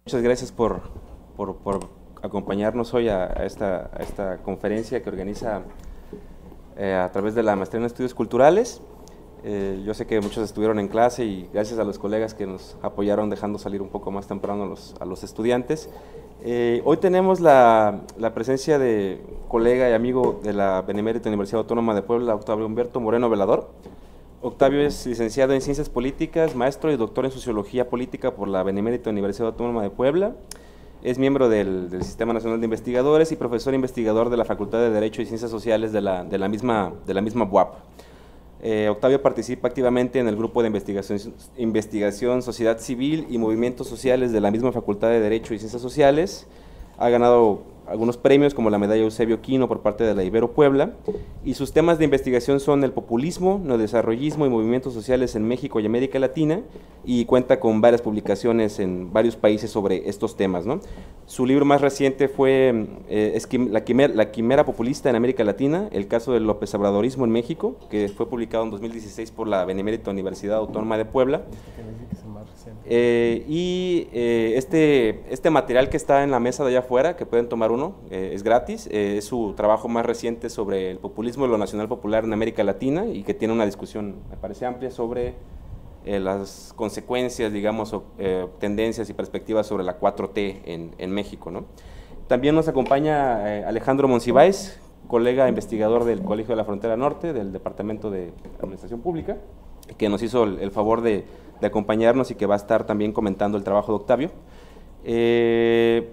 Muchas gracias por acompañarnos hoy a esta conferencia que organiza a través de la Maestría en Estudios Culturales. Yo sé que muchos estuvieron en clase y gracias a los colegas que nos apoyaron dejando salir un poco más temprano a los estudiantes. Hoy tenemos la presencia de colega y amigo de la Benemérita Universidad Autónoma de Puebla, Octavio Humberto Moreno Velador. Octavio es licenciado en Ciencias Políticas, maestro y doctor en Sociología Política por la Benemérita Universidad Autónoma de Puebla. Es miembro del Sistema Nacional de Investigadores y profesor investigador de la Facultad de Derecho y Ciencias Sociales de la misma BUAP. Octavio participa activamente en el grupo de investigación, Sociedad Civil y Movimientos Sociales de la misma Facultad de Derecho y Ciencias Sociales. Ha ganado algunos premios como la medalla Eusebio Quino por parte de la Ibero Puebla, y sus temas de investigación son el populismo, neodesarrollismo y movimientos sociales en México y América Latina, y cuenta con varias publicaciones en varios países sobre estos temas, ¿no? Su libro más reciente fue la quimera populista en América Latina, el caso del López Obradorismo en México, que fue publicado en 2016 por la Benemérita Universidad Autónoma de Puebla. Este material que está en la mesa de allá afuera, que pueden tomar uno, es gratis, es su trabajo más reciente sobre el populismo y lo nacional popular en América Latina, y que tiene una discusión, me parece, amplia sobre las consecuencias, digamos, tendencias y perspectivas sobre la 4T en México, ¿no? También nos acompaña Alejandro Monsiváis, colega investigador del Colegio de la Frontera Norte, del Departamento de Administración Pública, que nos hizo el favor de acompañarnos y que va a estar también comentando el trabajo de Octavio.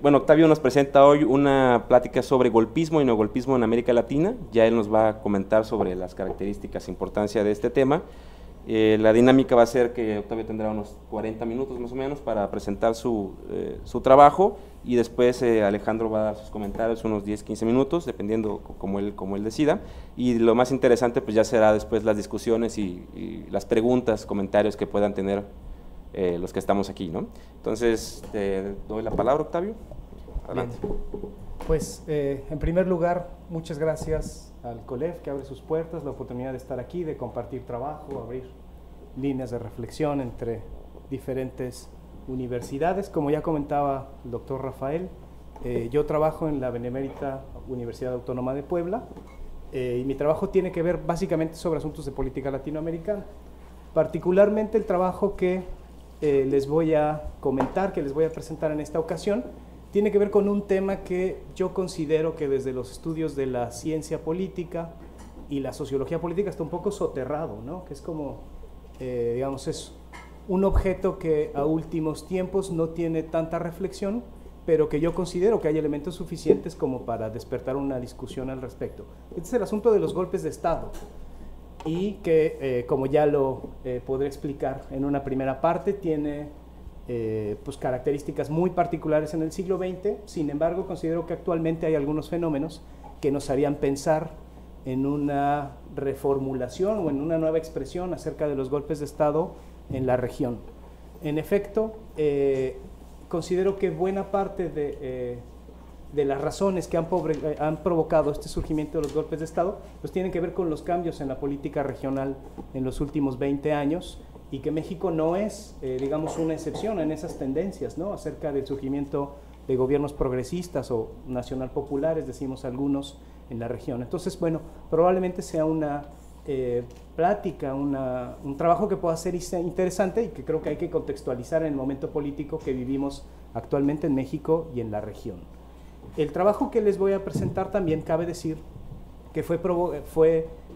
Bueno, Octavio nos presenta hoy una plática sobre golpismo y neogolpismo en América Latina. Ya él nos va a comentar sobre las características e importancia de este tema. La dinámica va a ser que Octavio tendrá unos 40 minutos más o menos para presentar su trabajo, y después Alejandro va a dar sus comentarios unos 10-15 minutos, dependiendo como él decida, y lo más interesante pues ya será después las discusiones y las preguntas, comentarios que puedan tener los que estamos aquí, ¿no? Entonces, te doy la palabra, Octavio. Adelante. Bien. Pues, en primer lugar, muchas gracias al COLEF, que abre sus puertas, la oportunidad de estar aquí, de compartir trabajo, abrir líneas de reflexión entre diferentes universidades. Como ya comentaba el doctor Rafael, yo trabajo en la Benemérita Universidad Autónoma de Puebla, y mi trabajo tiene que ver básicamente sobre asuntos de política latinoamericana. Particularmente el trabajo que les voy a comentar, que les voy a presentar en esta ocasión, tiene que ver con un tema que yo considero que desde los estudios de la ciencia política y la sociología política está un poco soterrado, ¿no? Que es como, digamos, es un objeto que a últimos tiempos no tiene tanta reflexión, pero que yo considero que hay elementos suficientes como para despertar una discusión al respecto. Este es el asunto de los golpes de Estado, y que, como ya lo podré explicar en una primera parte, tiene pues características muy particulares en el siglo XX. Sin embargo, considero que actualmente hay algunos fenómenos que nos harían pensar en una reformulación o en una nueva expresión acerca de los golpes de Estado en la región. En efecto, considero que buena parte de las razones que han provocado este surgimiento de los golpes de Estado pues tienen que ver con los cambios en la política regional en los últimos 20 años, y que México no es, digamos, una excepción en esas tendencias, ¿no? Acerca del surgimiento de gobiernos progresistas o nacional populares, decimos algunos, en la región. Entonces, bueno, probablemente sea una plática, un trabajo que pueda ser interesante y que creo que hay que contextualizar en el momento político que vivimos actualmente en México y en la región. El trabajo que les voy a presentar también cabe decir que fue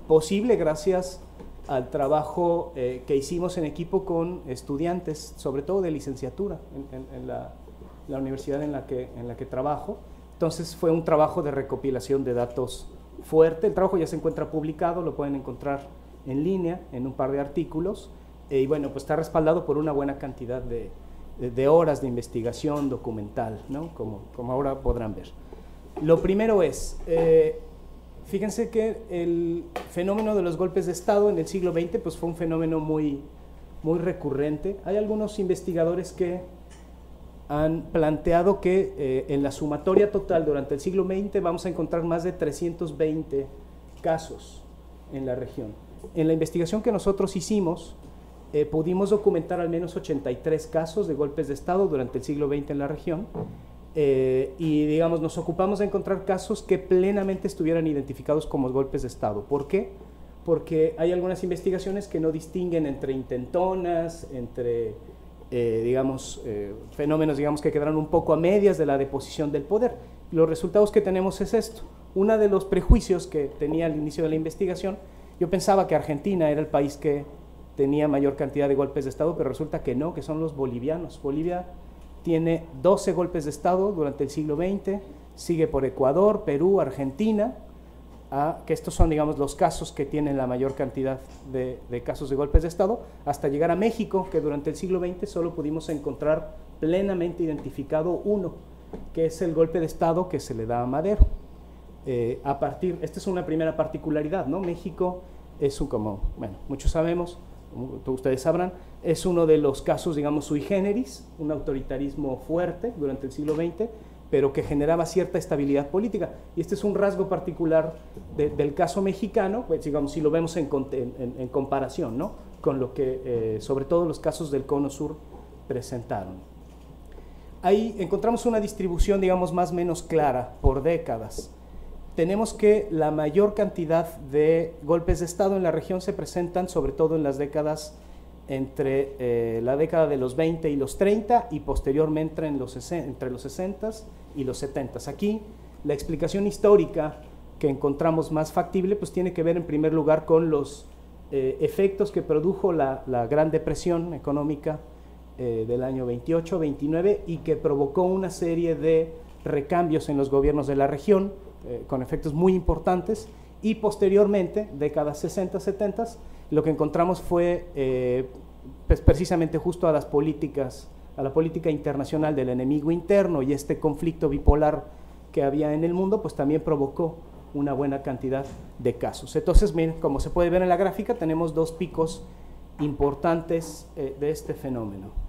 posible gracias al trabajo que hicimos en equipo con estudiantes, sobre todo de licenciatura, en la universidad en la que trabajo. Entonces fue un trabajo de recopilación de datos fuerte. El trabajo ya se encuentra publicado, lo pueden encontrar en línea, en un par de artículos, y bueno, pues está respaldado por una buena cantidad de horas de investigación documental, ¿no? Como ahora podrán ver. Lo primero es, fíjense que el fenómeno de los golpes de Estado en el siglo XX pues fue un fenómeno muy recurrente. Hay algunos investigadores que han planteado que en la sumatoria total durante el siglo XX vamos a encontrar más de 320 casos en la región. En la investigación que nosotros hicimos, pudimos documentar al menos 83 casos de golpes de Estado durante el siglo XX en la región, y digamos nos ocupamos de encontrar casos que plenamente estuvieran identificados como golpes de Estado. ¿Por qué? Porque hay algunas investigaciones que no distinguen entre intentonas, entre fenómenos que quedaron un poco a medias de la deposición del poder. Los resultados que tenemos es esto. Uno de los prejuicios que tenía al inicio de la investigación, yo pensaba que Argentina era el país que tenía mayor cantidad de golpes de Estado, pero resulta que no, que son los bolivianos. Bolivia tiene 12 golpes de Estado durante el siglo XX, sigue por Ecuador, Perú, Argentina, que estos son, digamos, los casos que tienen la mayor cantidad de casos de golpes de Estado, hasta llegar a México, que durante el siglo XX solo pudimos encontrar plenamente identificado uno, que es el golpe de Estado que se le da a Madero. Esta es una primera particularidad, ¿no? México es como, bueno, muchos sabemos, ustedes sabrán, es uno de los casos, digamos, sui generis, un autoritarismo fuerte durante el siglo XX, pero que generaba cierta estabilidad política. Y este es un rasgo particular del caso mexicano, pues, digamos, si lo vemos en comparación, ¿no? Con lo que, sobre todo, los casos del Cono Sur presentaron. Ahí encontramos una distribución, digamos, más o menos clara por décadas. Tenemos que la mayor cantidad de golpes de Estado en la región se presentan sobre todo en las décadas entre la década de los 20 y los 30 y posteriormente entre los 60 y los 70. Aquí la explicación histórica que encontramos más factible pues tiene que ver en primer lugar con los efectos que produjo la Gran Depresión económica del año 28-29 y que provocó una serie de recambios en los gobiernos de la región con efectos muy importantes, y posteriormente, décadas 60-70, lo que encontramos fue pues precisamente justo a la política internacional del enemigo interno, y este conflicto bipolar que había en el mundo pues también provocó una buena cantidad de casos. Entonces, miren, como se puede ver en la gráfica, tenemos dos picos importantes de este fenómeno.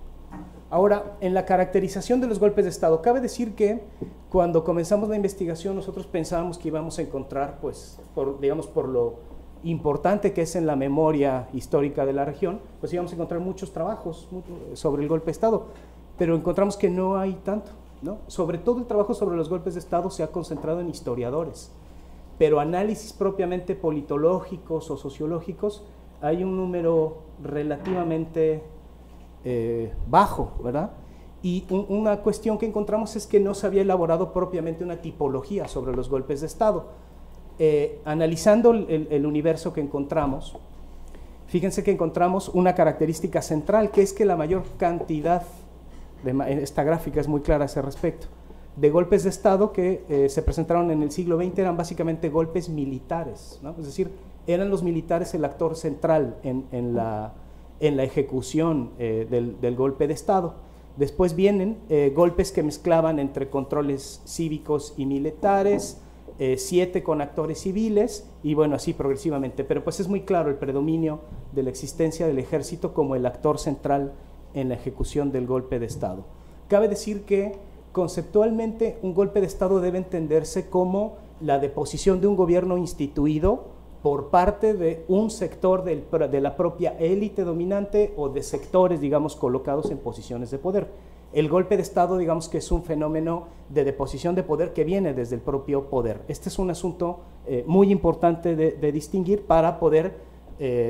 Ahora, en la caracterización de los golpes de Estado, cabe decir que cuando comenzamos la investigación nosotros pensábamos que íbamos a encontrar, pues, por lo importante que es en la memoria histórica de la región, pues íbamos a encontrar muchos trabajos sobre el golpe de Estado, pero encontramos que no hay tanto, ¿no? Sobre todo el trabajo sobre los golpes de Estado se ha concentrado en historiadores, pero análisis propiamente politológicos o sociológicos hay un número relativamente bajo, ¿verdad? Y una cuestión que encontramos es que no se había elaborado propiamente una tipología sobre los golpes de Estado. Analizando el universo que encontramos, fíjense que encontramos una característica central, que es que la mayor cantidad, esta gráfica es muy clara a ese respecto, de golpes de Estado que se presentaron en el siglo XX eran básicamente golpes militares, ¿no? Es decir, eran los militares el actor central en la ejecución del golpe de Estado. Después vienen golpes que mezclaban entre controles cívicos y militares, 7 con actores civiles, y bueno, así progresivamente. Pero pues es muy claro el predominio de la existencia del ejército como el actor central en la ejecución del golpe de Estado. Cabe decir que conceptualmente un golpe de Estado debe entenderse como la deposición de un gobierno instituido por parte de un sector de la propia élite dominante o de sectores, digamos, colocados en posiciones de poder. El golpe de Estado, digamos que es un fenómeno de deposición de poder que viene desde el propio poder. Este es un asunto muy importante de distinguir para poder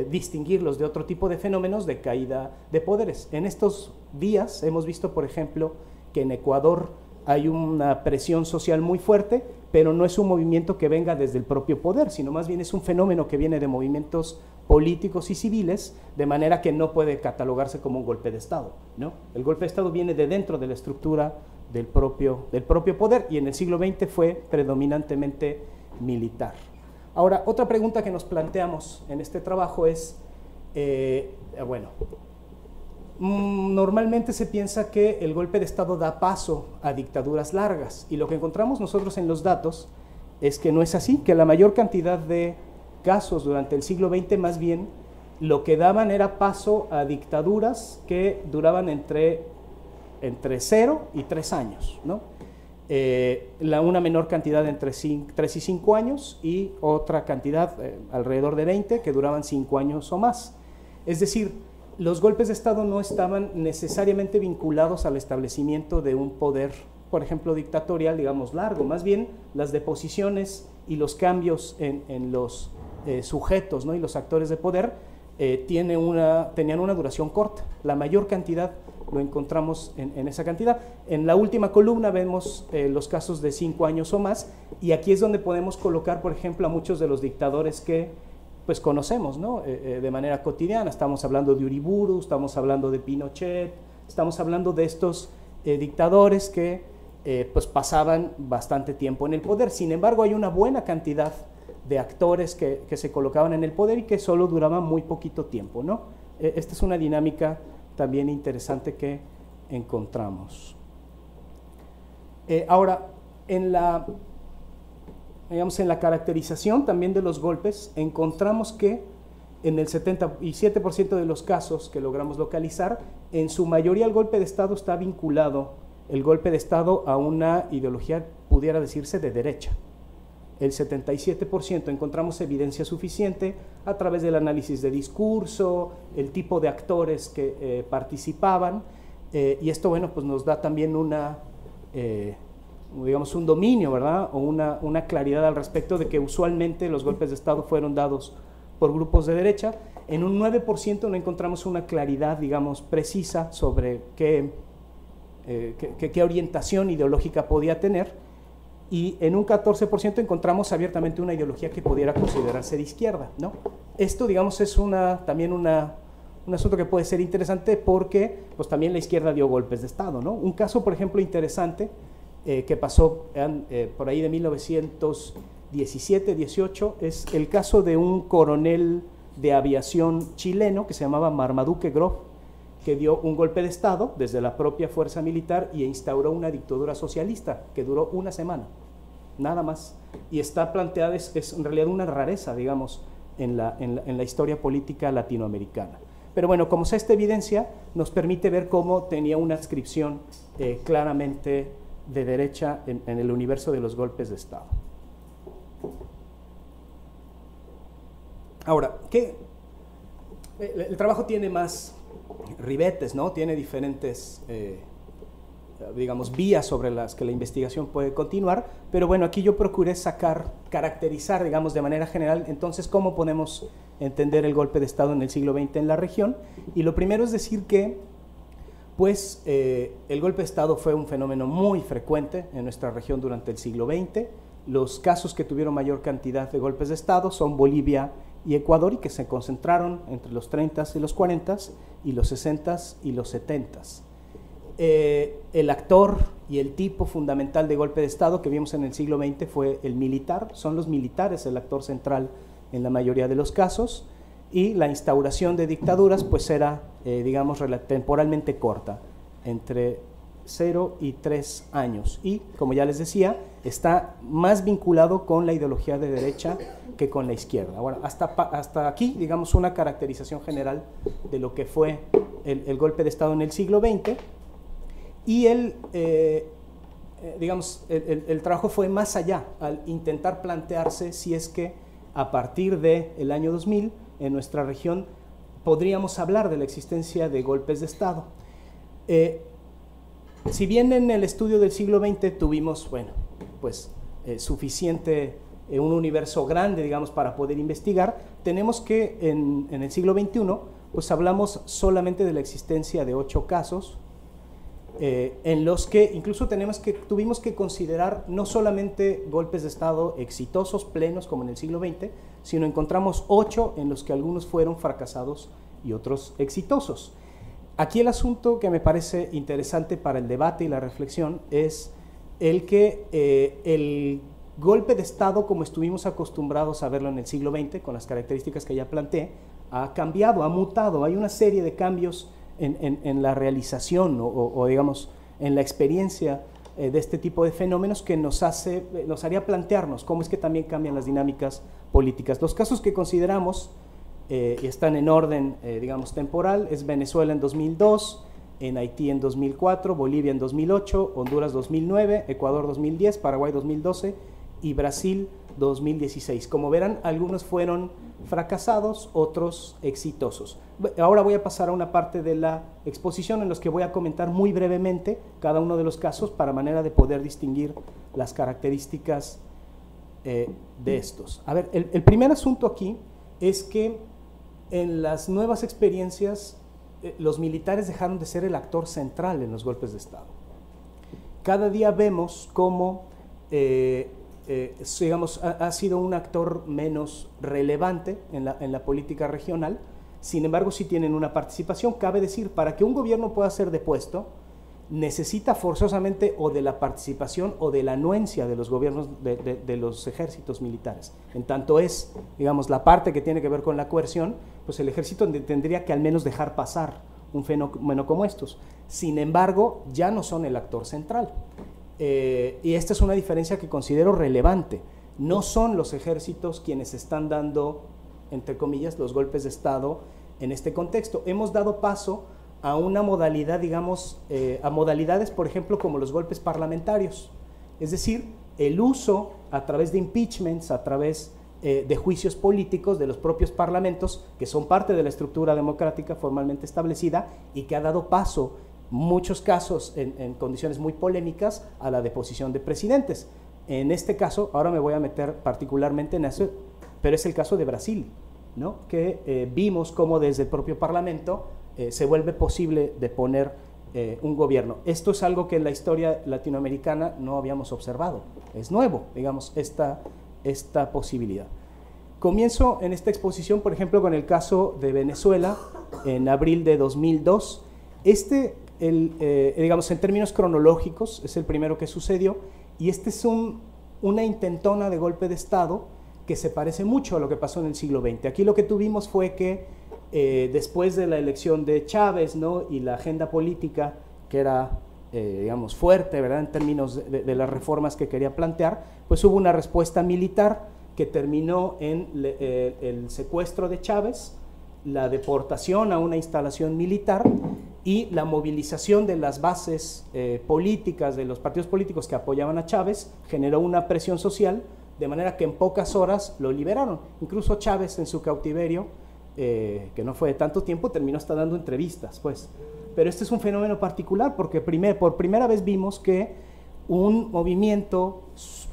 distinguirlos de otro tipo de fenómenos de caída de poderes. En estos días hemos visto, por ejemplo, que en Ecuador hay una presión social muy fuerte, pero no es un movimiento que venga desde el propio poder, sino más bien es un fenómeno que viene de movimientos políticos y civiles, de manera que no puede catalogarse como un golpe de Estado, ¿no? El golpe de Estado viene de dentro de la estructura del propio poder, y en el siglo XX fue predominantemente militar. Ahora, otra pregunta que nos planteamos en este trabajo es, normalmente se piensa que el golpe de Estado da paso a dictaduras largas, y lo que encontramos nosotros en los datos es que no es así, que la mayor cantidad de casos durante el siglo XX más bien lo que daban era paso a dictaduras que duraban entre 0 y 3 años, ¿no? Una menor cantidad entre 3 y 5 años y otra cantidad alrededor de 20 que duraban 5 años o más. Es decir, los golpes de Estado no estaban necesariamente vinculados al establecimiento de un poder, por ejemplo, dictatorial, digamos, largo. Más bien, las deposiciones y los cambios en los sujetos, ¿no?, y los actores de poder tenían una duración corta. La mayor cantidad lo encontramos en esa cantidad. En la última columna vemos los casos de 5 años o más, y aquí es donde podemos colocar, por ejemplo, a muchos de los dictadores que pues conocemos, ¿no?, de manera cotidiana. Estamos hablando de Uriburu, estamos hablando de Pinochet, estamos hablando de estos dictadores que pues pasaban bastante tiempo en el poder. Sin embargo, hay una buena cantidad de actores que se colocaban en el poder y que solo duraban muy poquito tiempo, ¿no? Esta es una dinámica también interesante que encontramos. Ahora, en la caracterización también de los golpes, encontramos que en el 77% de los casos que logramos localizar, en su mayoría el golpe de Estado está vinculado, el golpe de Estado, a una ideología, pudiera decirse, de derecha. El 77% encontramos evidencia suficiente a través del análisis de discurso, el tipo de actores que participaban, y esto, bueno, pues nos da también digamos, un dominio, ¿verdad?, o una claridad al respecto de que usualmente los golpes de Estado fueron dados por grupos de derecha. En un 9% no encontramos una claridad, digamos, precisa sobre qué orientación ideológica podía tener, y en un 14% encontramos abiertamente una ideología que pudiera considerarse de izquierda, ¿no? Esto, digamos, es también un asunto que puede ser interesante porque pues, también la izquierda dio golpes de Estado, ¿no? Un caso, por ejemplo, interesante que pasó por ahí de 1917-18 es el caso de un coronel de aviación chileno que se llamaba Marmaduke Grof, que dio un golpe de Estado desde la propia fuerza militar y instauró una dictadura socialista que duró una semana, nada más. Y está planteada, es en realidad una rareza, digamos, en la historia política latinoamericana. Pero bueno, como sea, esta evidencia nos permite ver cómo tenía una adscripción claramente de derecha en el universo de los golpes de Estado. Ahora, el trabajo tiene más ribetes, ¿no? Tiene diferentes, digamos, vías sobre las que la investigación puede continuar, pero bueno, aquí yo procuré caracterizar, digamos, de manera general, entonces, cómo podemos entender el golpe de Estado en el siglo XX en la región. Y lo primero es decir que, pues, el golpe de Estado fue un fenómeno muy frecuente en nuestra región durante el siglo XX. Los casos que tuvieron mayor cantidad de golpes de Estado son Bolivia y Ecuador, y que se concentraron entre los 30s y los 40s, y los 60s y los 70s. El actor y el tipo fundamental de golpe de Estado que vimos en el siglo XX fue el militar. Son los militares el actor central en la mayoría de los casos, y la instauración de dictaduras pues era, digamos, temporalmente corta, entre 0 y 3 años, y como ya les decía, está más vinculado con la ideología de derecha que con la izquierda. Ahora, hasta aquí, digamos, una caracterización general de lo que fue el golpe de Estado en el siglo XX, y digamos, el trabajo fue más allá, al intentar plantearse si es que a partir del año 2000, en nuestra región, podríamos hablar de la existencia de golpes de Estado. Si bien en el estudio del siglo XX tuvimos, bueno, pues suficiente, un universo grande, digamos, para poder investigar, tenemos que en el siglo XXI, pues hablamos solamente de la existencia de 8 casos, en los que incluso tuvimos que considerar no solamente golpes de Estado exitosos, plenos, como en el siglo XX, sino encontramos 8 en los que algunos fueron fracasados y otros exitosos. Aquí el asunto que me parece interesante para el debate y la reflexión es el que el golpe de Estado, como estuvimos acostumbrados a verlo en el siglo XX, con las características que ya planteé, ha cambiado, ha mutado. Hay una serie de cambios en la realización o digamos, en la experiencia de este tipo de fenómenos que nos haría plantearnos cómo es que también cambian las dinámicas políticas. Los casos que consideramos están en orden, digamos, temporal, es Venezuela en 2002, en Haití en 2004, Bolivia en 2008, Honduras 2009, Ecuador 2010, Paraguay 2012 y Brasil 2016. Como verán, algunos fueron fracasados, otros exitosos. Ahora voy a pasar a una parte de la exposición en los que voy a comentar muy brevemente cada uno de los casos para manera de poder distinguir las características de estos. A ver, el primer asunto aquí es que en las nuevas experiencias los militares dejaron de ser el actor central en los golpes de Estado. Cada día vemos cómo digamos, ha sido un actor menos relevante en la política regional. Sin embargo, sí tienen una participación. Cabe decir, para que un gobierno pueda ser depuesto, necesita forzosamente o de la participación o de la anuencia de los gobiernos de los ejércitos militares. En tanto es, digamos, la parte que tiene que ver con la coerción, pues el ejército tendría que al menos dejar pasar un fenómeno como estos. Sin embargo, ya no son el actor central. Y esta es una diferencia que considero relevante. No son los ejércitos quienes están dando, entre comillas, los golpes de Estado en este contexto. Hemos dado paso a una modalidad, digamos, a modalidades, por ejemplo, como los golpes parlamentarios. Es decir, el uso a través de impeachments, a través de juicios políticos de los propios parlamentos, que son parte de la estructura democrática formalmente establecida y que ha dado paso, muchos casos en condiciones muy polémicas, a la deposición de presidentes. En este caso, ahora me voy a meter particularmente en eso, pero es el caso de Brasil, ¿no? Que vimos cómo desde el propio Parlamento se vuelve posible deponer un gobierno. Esto es algo que en la historia latinoamericana no habíamos observado. Es nuevo, digamos, esta posibilidad. Comienzo en esta exposición, por ejemplo, con el caso de Venezuela en abril de 2002. Digamos, en términos cronológicos, es el primero que sucedió, y este es una intentona de golpe de Estado que se parece mucho a lo que pasó en el siglo XX. Aquí lo que tuvimos fue que después de la elección de Chávez, ¿no?, y la agenda política que era, digamos, fuerte, ¿verdad?, en términos de las reformas que quería plantear, pues hubo una respuesta militar que terminó en el secuestro de Chávez, la deportación a una instalación militar y la movilización de las bases políticas, de los partidos políticos que apoyaban a Chávez, generó una presión social, de manera que en pocas horas lo liberaron. Incluso Chávez en su cautiverio, que no fue de tanto tiempo, terminó hasta dando entrevistas, pues. Pero este es un fenómeno particular porque por primera vez vimos que un movimiento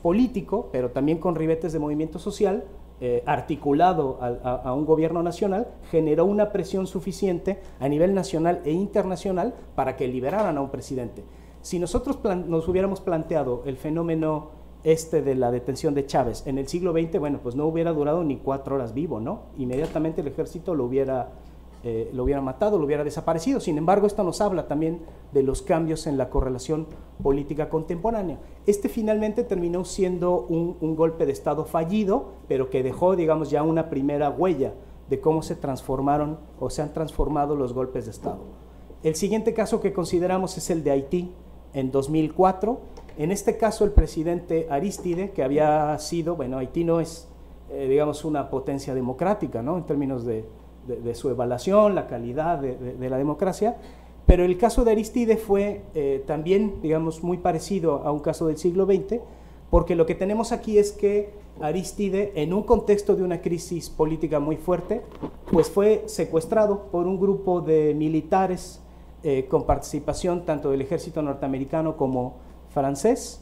político, pero también con ribetes de movimiento social, articulado a un gobierno nacional, generó una presión suficiente a nivel nacional e internacional para que liberaran a un presidente. Si nosotros nos hubiéramos planteado el fenómeno de la detención de Chávez en el siglo XX, bueno, pues no hubiera durado ni 4 horas vivo, ¿no? Inmediatamente el ejército lo hubiera matado, lo hubiera desaparecido. Sin embargo, esto nos habla también de los cambios en la correlación política contemporánea. Finalmente terminó siendo un golpe de Estado fallido, pero que dejó, digamos, ya una primera huella de cómo se transformaron o se han transformado los golpes de Estado. El siguiente caso que consideramos es el de Haití en 2004. En este caso, el presidente Aristide, que había sido, bueno, Haití no es, digamos, una potencia democrática, ¿no?, en términos de su evaluación, la calidad de la democracia, pero el caso de Aristide fue también, digamos, muy parecido a un caso del siglo XX, porque lo que tenemos aquí es que Aristide, en un contexto de una crisis política muy fuerte, pues fue secuestrado por un grupo de militares con participación tanto del ejército norteamericano como francés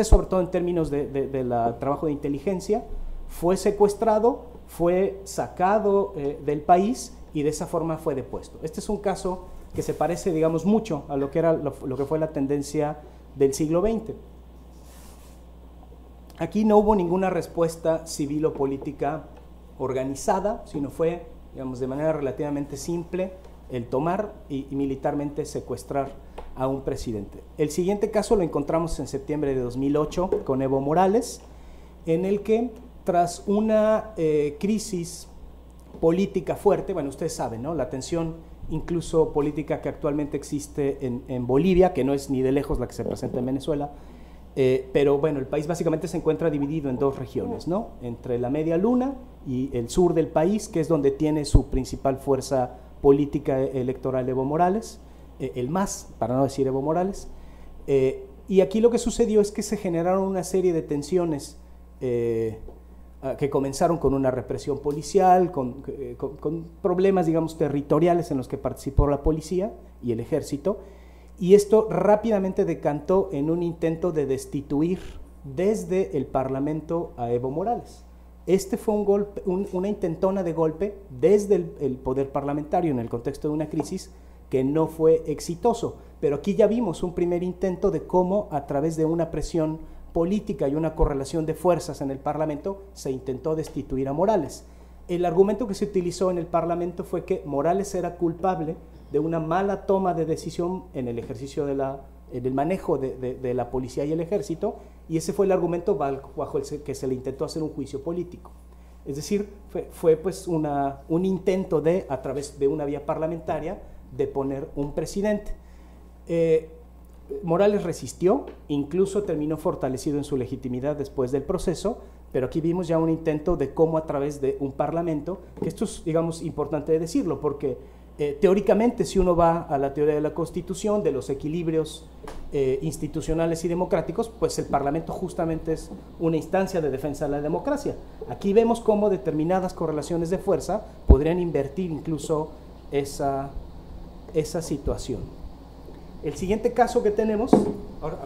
sobre todo en términos del trabajo de inteligencia. Fue secuestrado, fue sacado del país y de esa forma fue depuesto. Este es un caso que se parece, digamos, mucho a lo que fue la tendencia del siglo XX. Aquí no hubo ninguna respuesta civil o política organizada, sino fue, digamos, de manera relativamente simple el tomar y militarmente secuestrar a un presidente. El siguiente caso lo encontramos en septiembre de 2008 con Evo Morales, en el que tras una crisis política fuerte, bueno, ustedes saben, ¿no?, la tensión incluso política que actualmente existe en Bolivia, que no es ni de lejos la que se presenta en Venezuela, pero bueno, el país básicamente se encuentra dividido en 2 regiones, ¿no?, entre la Media Luna y el sur del país, que es donde tiene su principal fuerza política electoral Evo Morales, el MAS, para no decir Evo Morales, y aquí lo que sucedió es que se generaron una serie de tensiones que comenzaron con una represión policial, con problemas, digamos, territoriales en los que participó la policía y el ejército, y esto rápidamente decantó en un intento de destituir desde el Parlamento a Evo Morales. Este fue una intentona de golpe desde el poder parlamentario en el contexto de una crisis que no fue exitoso, pero aquí ya vimos un primer intento de cómo a través de una presión política y una correlación de fuerzas en el Parlamento se intentó destituir a Morales. El argumento que se utilizó en el Parlamento fue que Morales era culpable de una mala toma de decisión en el ejercicio en el manejo de la policía y el ejército, y ese fue el argumento bajo el que se le intentó hacer un juicio político. Es decir, fue pues un intento de, a través de una vía parlamentaria, de poner un presidente. Morales resistió, incluso terminó fortalecido en su legitimidad después del proceso, pero aquí vimos ya un intento de cómo a través de un parlamento, que esto es, digamos, importante de decirlo, porque teóricamente, si uno va a la teoría de la Constitución, de los equilibrios institucionales y democráticos, pues el Parlamento justamente es una instancia de defensa de la democracia. Aquí vemos cómo determinadas correlaciones de fuerza podrían invertir incluso esa situación. El siguiente caso que tenemos, ahora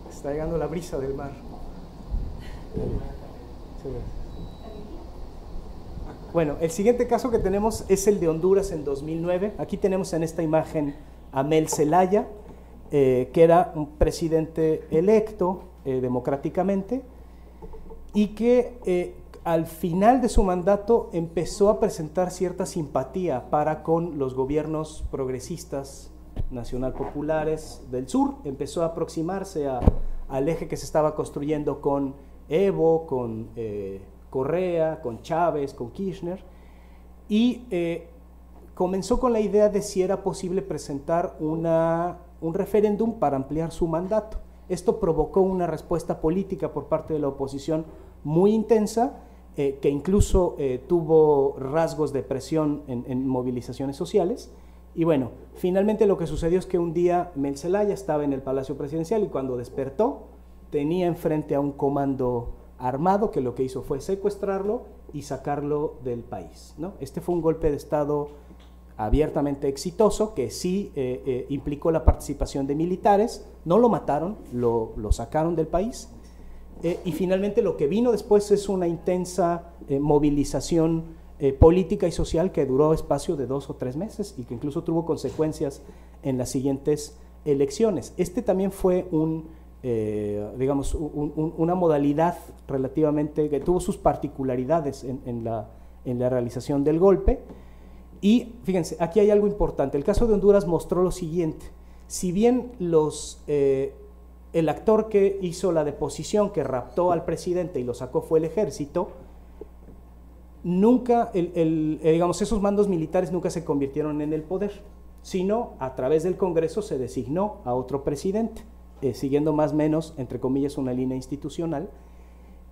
está llegando la brisa del mar. Bueno, el siguiente caso que tenemos es el de Honduras en 2009. Aquí tenemos en esta imagen a Mel Zelaya, que era un presidente electo democráticamente y que al final de su mandato empezó a presentar cierta simpatía para con los gobiernos progresistas nacional populares del sur. Empezó a aproximarse al eje que se estaba construyendo con Evo, con Correa, con Chávez, con Kirchner, y comenzó con la idea de si era posible presentar un referéndum para ampliar su mandato. Esto provocó una respuesta política por parte de la oposición muy intensa, que incluso tuvo rasgos de presión en movilizaciones sociales. Y bueno, finalmente lo que sucedió es que un día Mel Zelaya estaba en el Palacio Presidencial y cuando despertó tenía enfrente a un comando armado que lo que hizo fue secuestrarlo y sacarlo del país, ¿no? Este fue un golpe de Estado abiertamente exitoso que sí implicó la participación de militares. No lo mataron, lo sacaron del país. Y finalmente lo que vino después es una intensa movilización política y social que duró espacio de 2 o 3 meses y que incluso tuvo consecuencias en las siguientes elecciones. Este también fue digamos, una modalidad relativamente que tuvo sus particularidades en la realización del golpe. Y fíjense, aquí hay algo importante. El caso de Honduras mostró lo siguiente: si bien el actor que hizo la deposición, que raptó al presidente y lo sacó, fue el ejército, nunca, digamos, esos mandos militares nunca se convirtieron en el poder, sino a través del Congreso se designó a otro presidente, siguiendo más o menos, entre comillas, una línea institucional,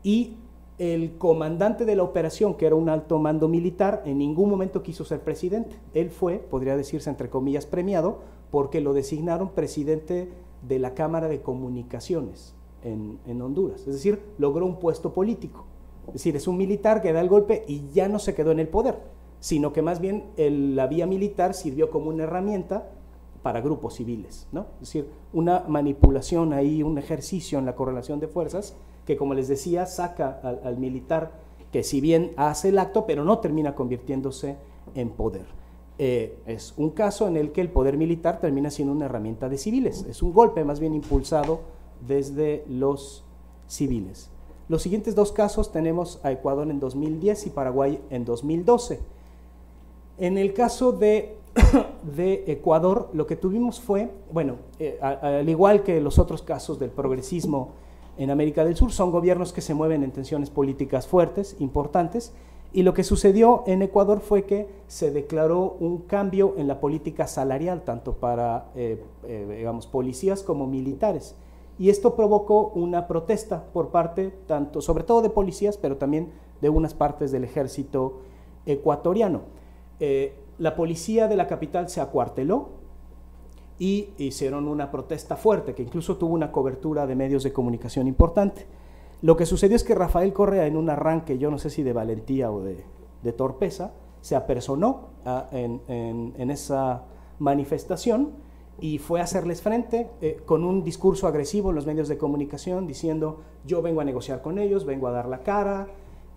y el comandante de la operación, que era un alto mando militar, en ningún momento quiso ser presidente. Él fue, podría decirse, entre comillas, premiado, porque lo designaron presidente de la Cámara de Comunicaciones en Honduras, es decir, logró un puesto político. Es decir, es un militar que da el golpe y ya no se quedó en el poder, sino que más bien la vía militar sirvió como una herramienta para grupos civiles, ¿no? Es decir, una manipulación ahí, un ejercicio en la correlación de fuerzas que, como les decía, saca al militar, que si bien hace el acto, pero no termina convirtiéndose en poder. Es un caso en el que el poder militar termina siendo una herramienta de civiles, es un golpe más bien impulsado desde los civiles. Los siguientes 2 casos tenemos a Ecuador en 2010 y Paraguay en 2012. En el caso de Ecuador, lo que tuvimos fue, bueno, al igual que los otros casos del progresismo en América del Sur, son gobiernos que se mueven en tensiones políticas fuertes, importantes, y lo que sucedió en Ecuador fue que se declaró un cambio en la política salarial, tanto para, digamos, policías como militares. Y esto provocó una protesta por parte, tanto, sobre todo de policías, pero también de unas partes del ejército ecuatoriano. La policía de la capital se acuarteló, y hicieron una protesta fuerte que incluso tuvo una cobertura de medios de comunicación importante. Lo que sucedió es que Rafael Correa, en un arranque, yo no sé si de valentía o de torpeza, se apersonó en esa manifestación y fue a hacerles frente con un discurso agresivo en los medios de comunicación diciendo: yo vengo a negociar con ellos, vengo a dar la cara,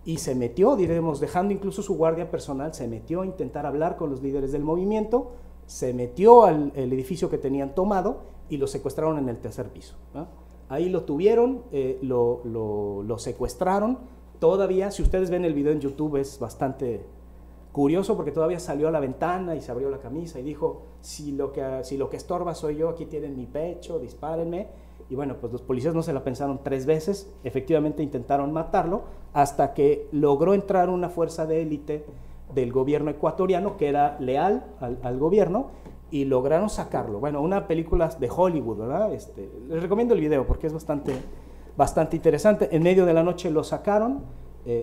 y se metió, diremos, dejando incluso su guardia personal, se metió a intentar hablar con los líderes del movimiento, se metió al edificio que tenían tomado y lo secuestraron en el tercer piso, ¿no? Ahí lo tuvieron, lo secuestraron. Todavía, si ustedes ven el video en YouTube, es bastante curioso porque todavía salió a la ventana y se abrió la camisa y dijo: si lo que estorba soy yo, aquí tienen mi pecho, dispárenme. Y bueno, pues los policías no se la pensaron 3 veces, efectivamente intentaron matarlo, hasta que logró entrar una fuerza de élite del gobierno ecuatoriano que era leal al gobierno, y lograron sacarlo. Bueno, una película de Hollywood, ¿verdad? Les recomiendo el video porque es bastante interesante. En medio de la noche lo sacaron,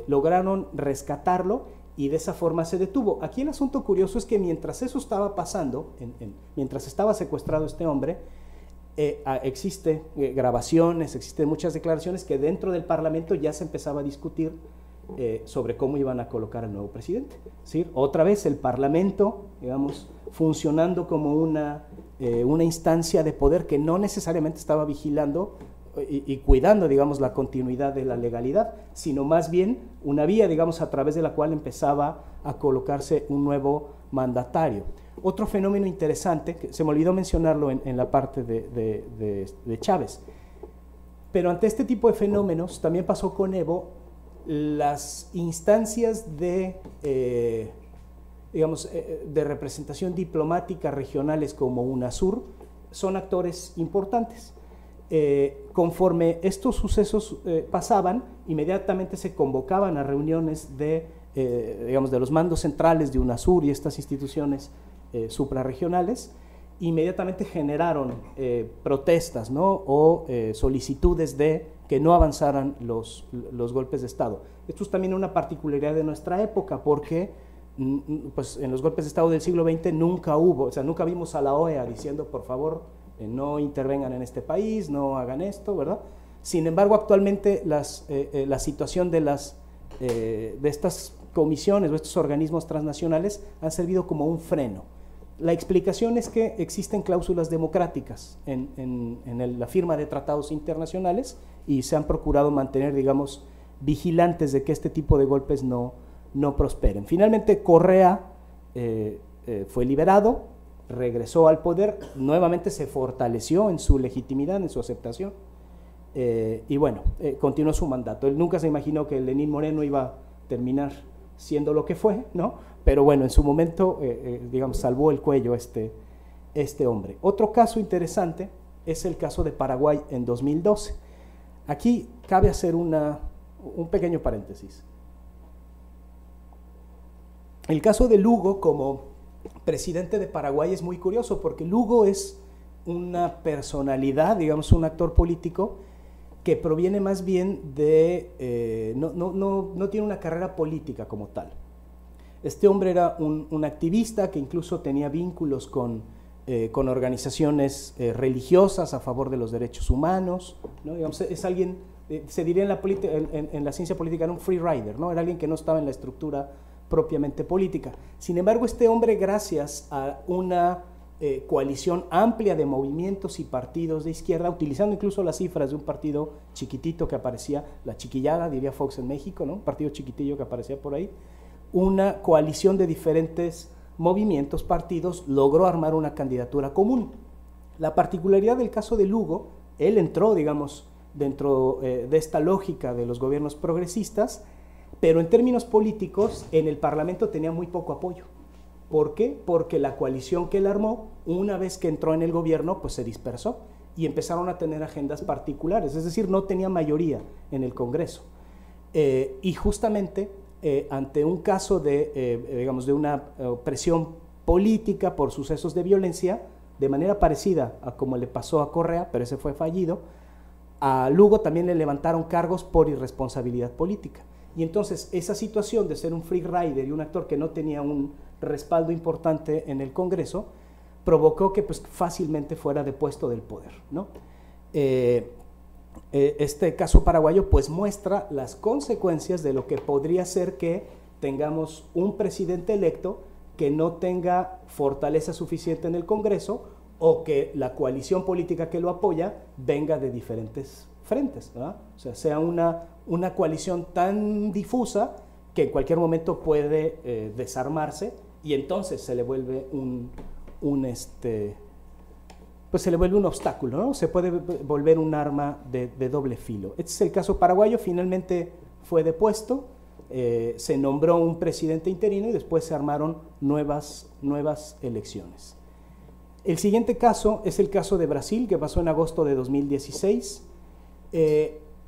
lograron rescatarlo y de esa forma se detuvo. Aquí el asunto curioso es que mientras eso estaba pasando, mientras estaba secuestrado este hombre, existe grabaciones, existen muchas declaraciones que dentro del Parlamento ya se empezaba a discutir sobre cómo iban a colocar al nuevo presidente. ¿Sí? Otra vez el Parlamento, digamos, funcionando como una instancia de poder que no necesariamente estaba vigilando y cuidando, digamos, la continuidad de la legalidad, sino más bien una vía, digamos, a través de la cual empezaba a colocarse un nuevo mandatario. Otro fenómeno interesante, que se me olvidó mencionarlo en la parte de Chávez, pero ante este tipo de fenómenos también pasó con Evo. Las instancias de representación diplomática regionales como UNASUR son actores importantes. Conforme estos sucesos pasaban, inmediatamente se convocaban a reuniones de los mandos centrales de UNASUR y estas instituciones suprarregionales. Inmediatamente generaron protestas, ¿no? O solicitudes de que no avanzaran los golpes de Estado. Esto es también una particularidad de nuestra época porque pues, en los golpes de Estado del siglo XX nunca vimos a la OEA diciendo: por favor, no intervengan en este país, no hagan esto, ¿verdad? Sin embargo, actualmente la situación de estas comisiones o estos organismos transnacionales han servido como un freno. La explicación es que existen cláusulas democráticas en la firma de tratados internacionales y se han procurado mantener, digamos, vigilantes de que este tipo de golpes no prosperen. Finalmente, Correa fue liberado, regresó al poder, nuevamente se fortaleció en su legitimidad, en su aceptación, y bueno, continuó su mandato. Él nunca se imaginó que Lenín Moreno iba a terminar siendo lo que fue, ¿no? Pero bueno, en su momento, digamos, salvó el cuello este hombre. Otro caso interesante es el caso de Paraguay en 2012. Aquí cabe hacer un pequeño paréntesis. El caso de Lugo como presidente de Paraguay es muy curioso porque Lugo es una personalidad, digamos, un actor político que proviene más bien de, no tiene una carrera política como tal. Este hombre era un activista que incluso tenía vínculos con organizaciones religiosas a favor de los derechos humanos, ¿no? Digamos, es alguien, se diría en la ciencia política, era un free rider, ¿no? Era alguien que no estaba en la estructura propiamente política. Sin embargo, este hombre, gracias a una coalición amplia de movimientos y partidos de izquierda, utilizando incluso las cifras de un partido chiquitito que aparecía, la chiquillada, diría Fox en México, ¿no? Un partido chiquitillo que aparecía por ahí, una coalición de diferentes movimientos, partidos, logró armar una candidatura común. La particularidad del caso de Lugo, él entró, digamos, dentro de esta lógica de los gobiernos progresistas, pero en términos políticos, en el Parlamento tenía muy poco apoyo. ¿Por qué? Porque la coalición que él armó, una vez que entró en el gobierno, pues se dispersó y empezaron a tener agendas particulares, es decir, no tenía mayoría en el Congreso. Y justamente ante un caso de una presión política por sucesos de violencia, de manera parecida a como le pasó a Correa, pero ese fue fallido, a Lugo también le levantaron cargos por irresponsabilidad política. Y entonces esa situación de ser un free rider y un actor que no tenía un respaldo importante en el Congreso, provocó que pues, fácilmente fuera depuesto del poder, ¿no? Este caso paraguayo pues muestra las consecuencias de lo que podría ser que tengamos un presidente electo que no tenga fortaleza suficiente en el Congreso o que la coalición política que lo apoya venga de diferentes frentes, ¿verdad? O sea una coalición tan difusa que en cualquier momento puede desarmarse y entonces se le vuelve pues se le vuelve un obstáculo, ¿no? Se puede volver un arma de doble filo. Este es el caso paraguayo, finalmente fue depuesto, se nombró un presidente interino y después se armaron nuevas elecciones. El siguiente caso es el caso de Brasil, que pasó en agosto de 2016.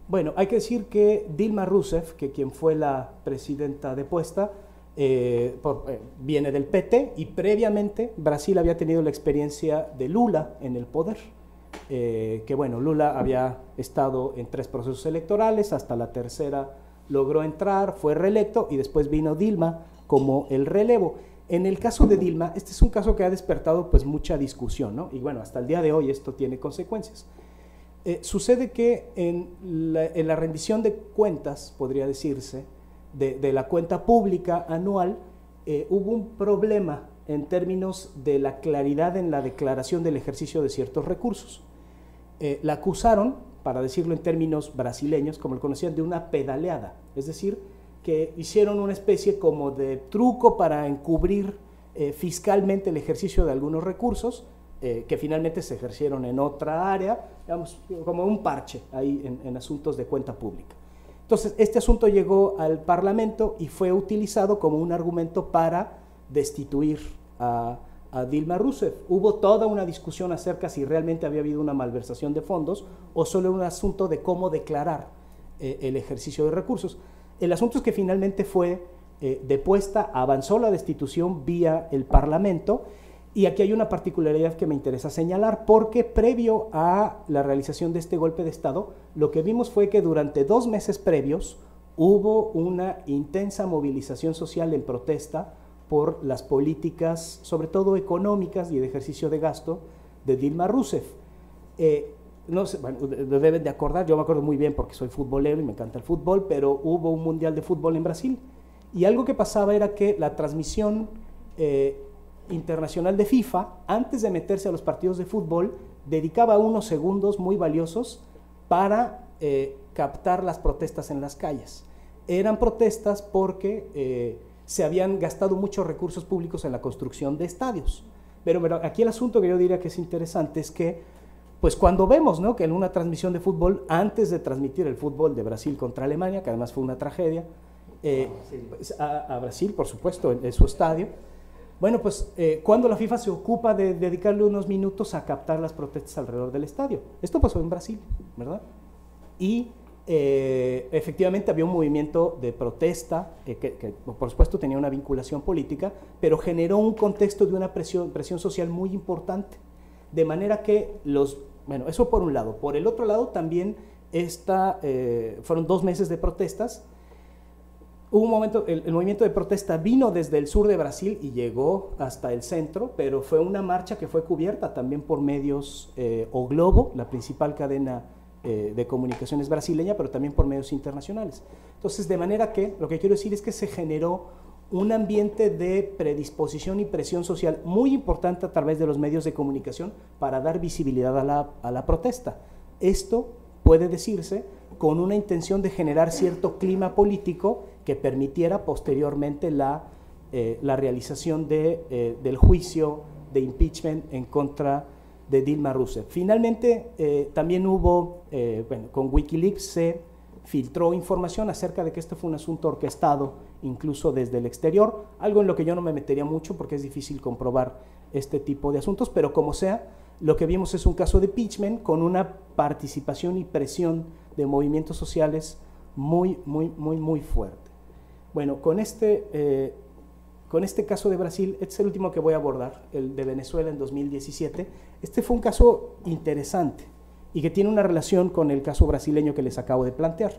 Bueno, hay que decir que Dilma Rousseff, que quien fue la presidenta depuesta, viene del PT y previamente Brasil había tenido la experiencia de Lula en el poder, que bueno, Lula había estado en 3 procesos electorales, hasta la tercera logró entrar, fue reelecto y después vino Dilma como el relevo. En el caso de Dilma, este es un caso que ha despertado pues mucha discusión, ¿no? Y bueno, hasta el día de hoy esto tiene consecuencias. Sucede que en la rendición de cuentas, podría decirse, de la cuenta pública anual, hubo un problema en términos de la claridad en la declaración del ejercicio de ciertos recursos. La acusaron, para decirlo en términos brasileños, como lo conocían, de una pedaleada, es decir, que hicieron una especie como de truco para encubrir fiscalmente el ejercicio de algunos recursos que finalmente se ejercieron en otra área, digamos, como un parche ahí en asuntos de cuenta pública. Entonces, este asunto llegó al Parlamento y fue utilizado como un argumento para destituir a Dilma Rousseff. Hubo toda una discusión acerca si realmente había habido una malversación de fondos o solo un asunto de cómo declarar el ejercicio de recursos. El asunto es que finalmente fue depuesta, avanzó la destitución vía el Parlamento, y aquí hay una particularidad que me interesa señalar, porque previo a la realización de este golpe de Estado, lo que vimos fue que durante 2 meses previos hubo una intensa movilización social en protesta por las políticas, sobre todo económicas y de ejercicio de gasto, de Dilma Rousseff. No sé, bueno, lo deben de acordar, yo me acuerdo muy bien porque soy futbolero y me encanta el fútbol, pero hubo un mundial de fútbol en Brasil, y algo que pasaba era que la transmisión internacional de FIFA, antes de meterse a los partidos de fútbol, dedicaba unos segundos muy valiosos para captar las protestas en las calles. Eran protestas porque se habían gastado muchos recursos públicos en la construcción de estadios. Pero aquí el asunto que yo diría que es interesante es que, pues cuando vemos, ¿no?, que en una transmisión de fútbol, antes de transmitir el fútbol de Brasil contra Alemania, que además fue una tragedia, a Brasil, por supuesto, en su estadio, bueno, pues cuando la FIFA se ocupa de dedicarle unos minutos a captar las protestas alrededor del estadio. Esto pasó en Brasil, ¿verdad? Y efectivamente había un movimiento de protesta que por supuesto tenía una vinculación política, pero generó un contexto de una presión social muy importante. De manera que bueno, eso por un lado. Por el otro lado también fueron 2 meses de protestas. Hubo un momento, el movimiento de protesta vino desde el sur de Brasil y llegó hasta el centro, pero fue una marcha que fue cubierta también por medios O Globo, la principal cadena de comunicaciones brasileña, pero también por medios internacionales. Entonces, de manera que lo que quiero decir es que se generó un ambiente de predisposición y presión social muy importante a través de los medios de comunicación para dar visibilidad a la protesta. Esto puede decirse con una intención de generar cierto clima político que permitiera posteriormente la realización del juicio de impeachment en contra de Dilma Rousseff. Finalmente, también hubo, con Wikileaks se filtró información acerca de que este fue un asunto orquestado incluso desde el exterior, algo en lo que yo no me metería mucho porque es difícil comprobar este tipo de asuntos, pero como sea, lo que vimos es un caso de impeachment con una participación y presión de movimientos sociales muy fuerte. Bueno, con este caso de Brasil, este es el último que voy a abordar, el de Venezuela en 2017. Este fue un caso interesante y que tiene una relación con el caso brasileño que les acabo de plantear.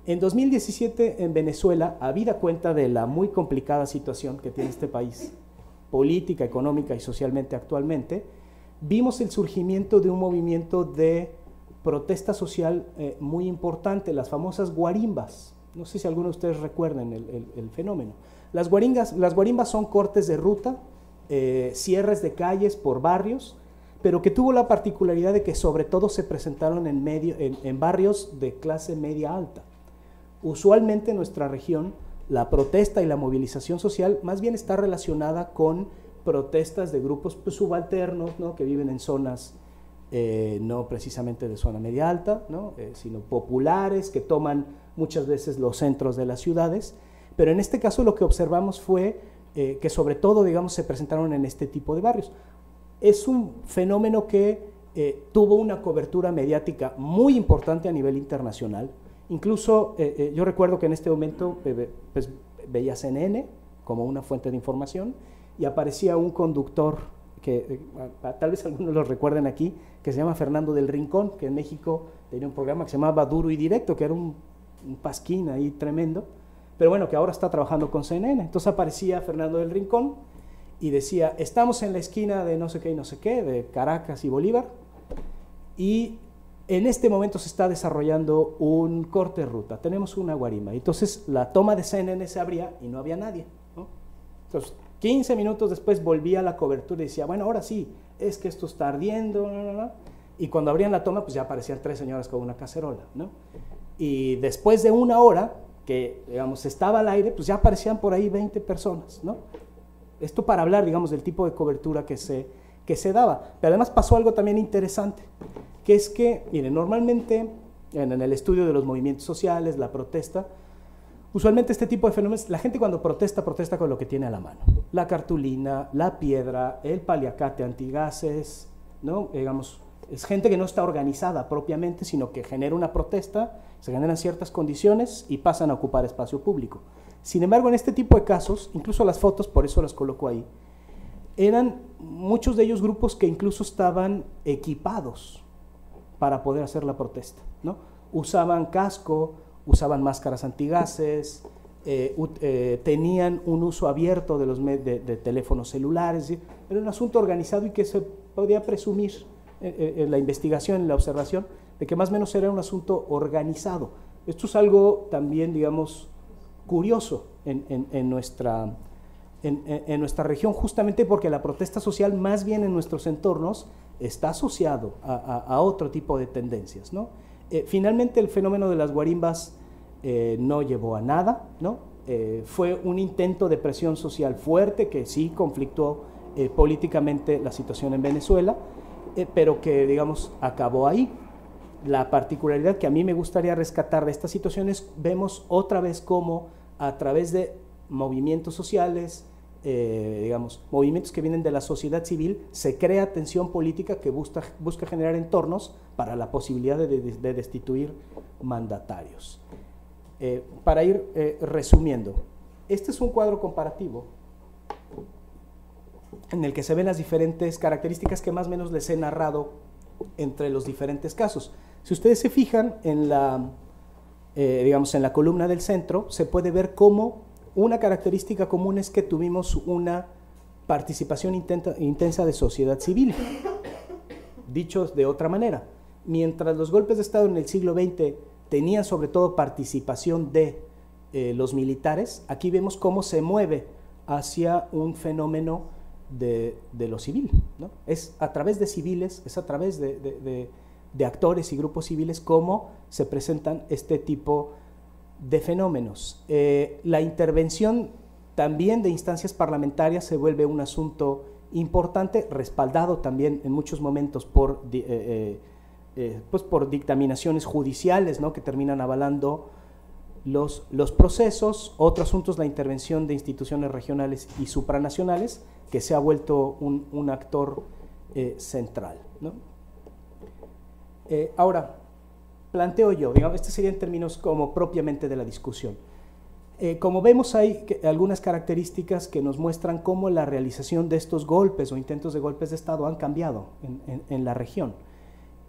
En 2017, en Venezuela, habida cuenta de la muy complicada situación que tiene este país, política, económica y socialmente actualmente, vimos el surgimiento de un movimiento de protesta social muy importante, las famosas guarimbas. No sé si alguno de ustedes recuerdan el fenómeno. Las guarimbas son cortes de ruta, cierres de calles por barrios, pero que tuvo la particularidad de que sobre todo se presentaron en barrios de clase media alta. Usualmente en nuestra región la protesta y la movilización social más bien está relacionada con protestas de grupos pues, subalternos, ¿no? Que viven en zonas no precisamente de zona media alta, ¿no? Sino populares, que toman muchas veces los centros de las ciudades, pero en este caso lo que observamos fue que sobre todo, digamos, se presentaron en este tipo de barrios. Es un fenómeno que tuvo una cobertura mediática muy importante a nivel internacional. Incluso yo recuerdo que en este momento pues, veía CNN como una fuente de información y aparecía un conductor que tal vez algunos lo recuerden aquí, que se llama Fernando del Rincón, que en México tenía un programa que se llamaba Duro y Directo, que era un pasquín ahí tremendo, pero bueno, que ahora está trabajando con CNN. Entonces aparecía Fernando del Rincón y decía, estamos en la esquina de no sé qué y no sé qué, de Caracas y Bolívar, y en este momento se está desarrollando un corte de ruta, tenemos una guarima. Entonces la toma de CNN se abría y no había nadie, ¿no? Entonces 15 minutos después volvía la cobertura y decía, bueno, ahora sí, es que esto está ardiendo, y cuando abrían la toma, pues ya aparecían 3 señoras con una cacerola, ¿no? Y después de una hora, que digamos estaba al aire, pues ya aparecían por ahí 20 personas, ¿no? Esto para hablar, digamos, del tipo de cobertura que se daba. Pero además pasó algo también interesante, que es que, miren, normalmente en el estudio de los movimientos sociales, la protesta, usualmente este tipo de fenómenos, la gente cuando protesta con lo que tiene a la mano. La cartulina, la piedra, el paliacate antigases, ¿no? Digamos, es gente que no está organizada propiamente, sino que genera una protesta, se generan ciertas condiciones y pasan a ocupar espacio público. Sin embargo, en este tipo de casos, incluso las fotos, por eso las coloco ahí, eran muchos de ellos grupos que incluso estaban equipados para poder hacer la protesta, ¿no? Usaban casco, usaban máscaras antigases, tenían un uso abierto de teléfonos celulares. Era un asunto organizado y que se podía presumir en la investigación, en la observación, de que más o menos era un asunto organizado. Esto es algo también, digamos, curioso en nuestra región, justamente porque la protesta social, más bien en nuestros entornos, está asociado a otro tipo de tendencias, ¿no? Finalmente el fenómeno de las guarimbas no llevó a nada, ¿no? Fue un intento de presión social fuerte que sí conflictuó políticamente la situación en Venezuela, pero que, digamos, acabó ahí. La particularidad que a mí me gustaría rescatar de estas situaciones, vemos otra vez cómo a través de movimientos sociales, digamos, movimientos que vienen de la sociedad civil, se crea tensión política que busca generar entornos para la posibilidad de destituir mandatarios. Para ir resumiendo, este es un cuadro comparativo en el que se ven las diferentes características que más o menos les he narrado entre los diferentes casos. Si ustedes se fijan en digamos, en la columna del centro, se puede ver cómo una característica común es que tuvimos una participación intensa de sociedad civil. Dicho de otra manera, mientras los golpes de Estado en el siglo XX tenían sobre todo participación de los militares, aquí vemos cómo se mueve hacia un fenómeno de lo civil, ¿no? Es a través de civiles, es a través de actores y grupos civiles cómo se presentan este tipo de fenómenos. La intervención también de instancias parlamentarias se vuelve un asunto importante, respaldado también en muchos momentos por dictaminaciones judiciales, ¿no? Que terminan avalando los procesos. Otro asunto es la intervención de instituciones regionales y supranacionales, que se ha vuelto un actor central, ¿no? Ahora, planteo yo, digamos, este sería en términos como propiamente de la discusión. Como vemos, hay algunas características que nos muestran cómo la realización de estos golpes o intentos de golpes de Estado han cambiado en la región.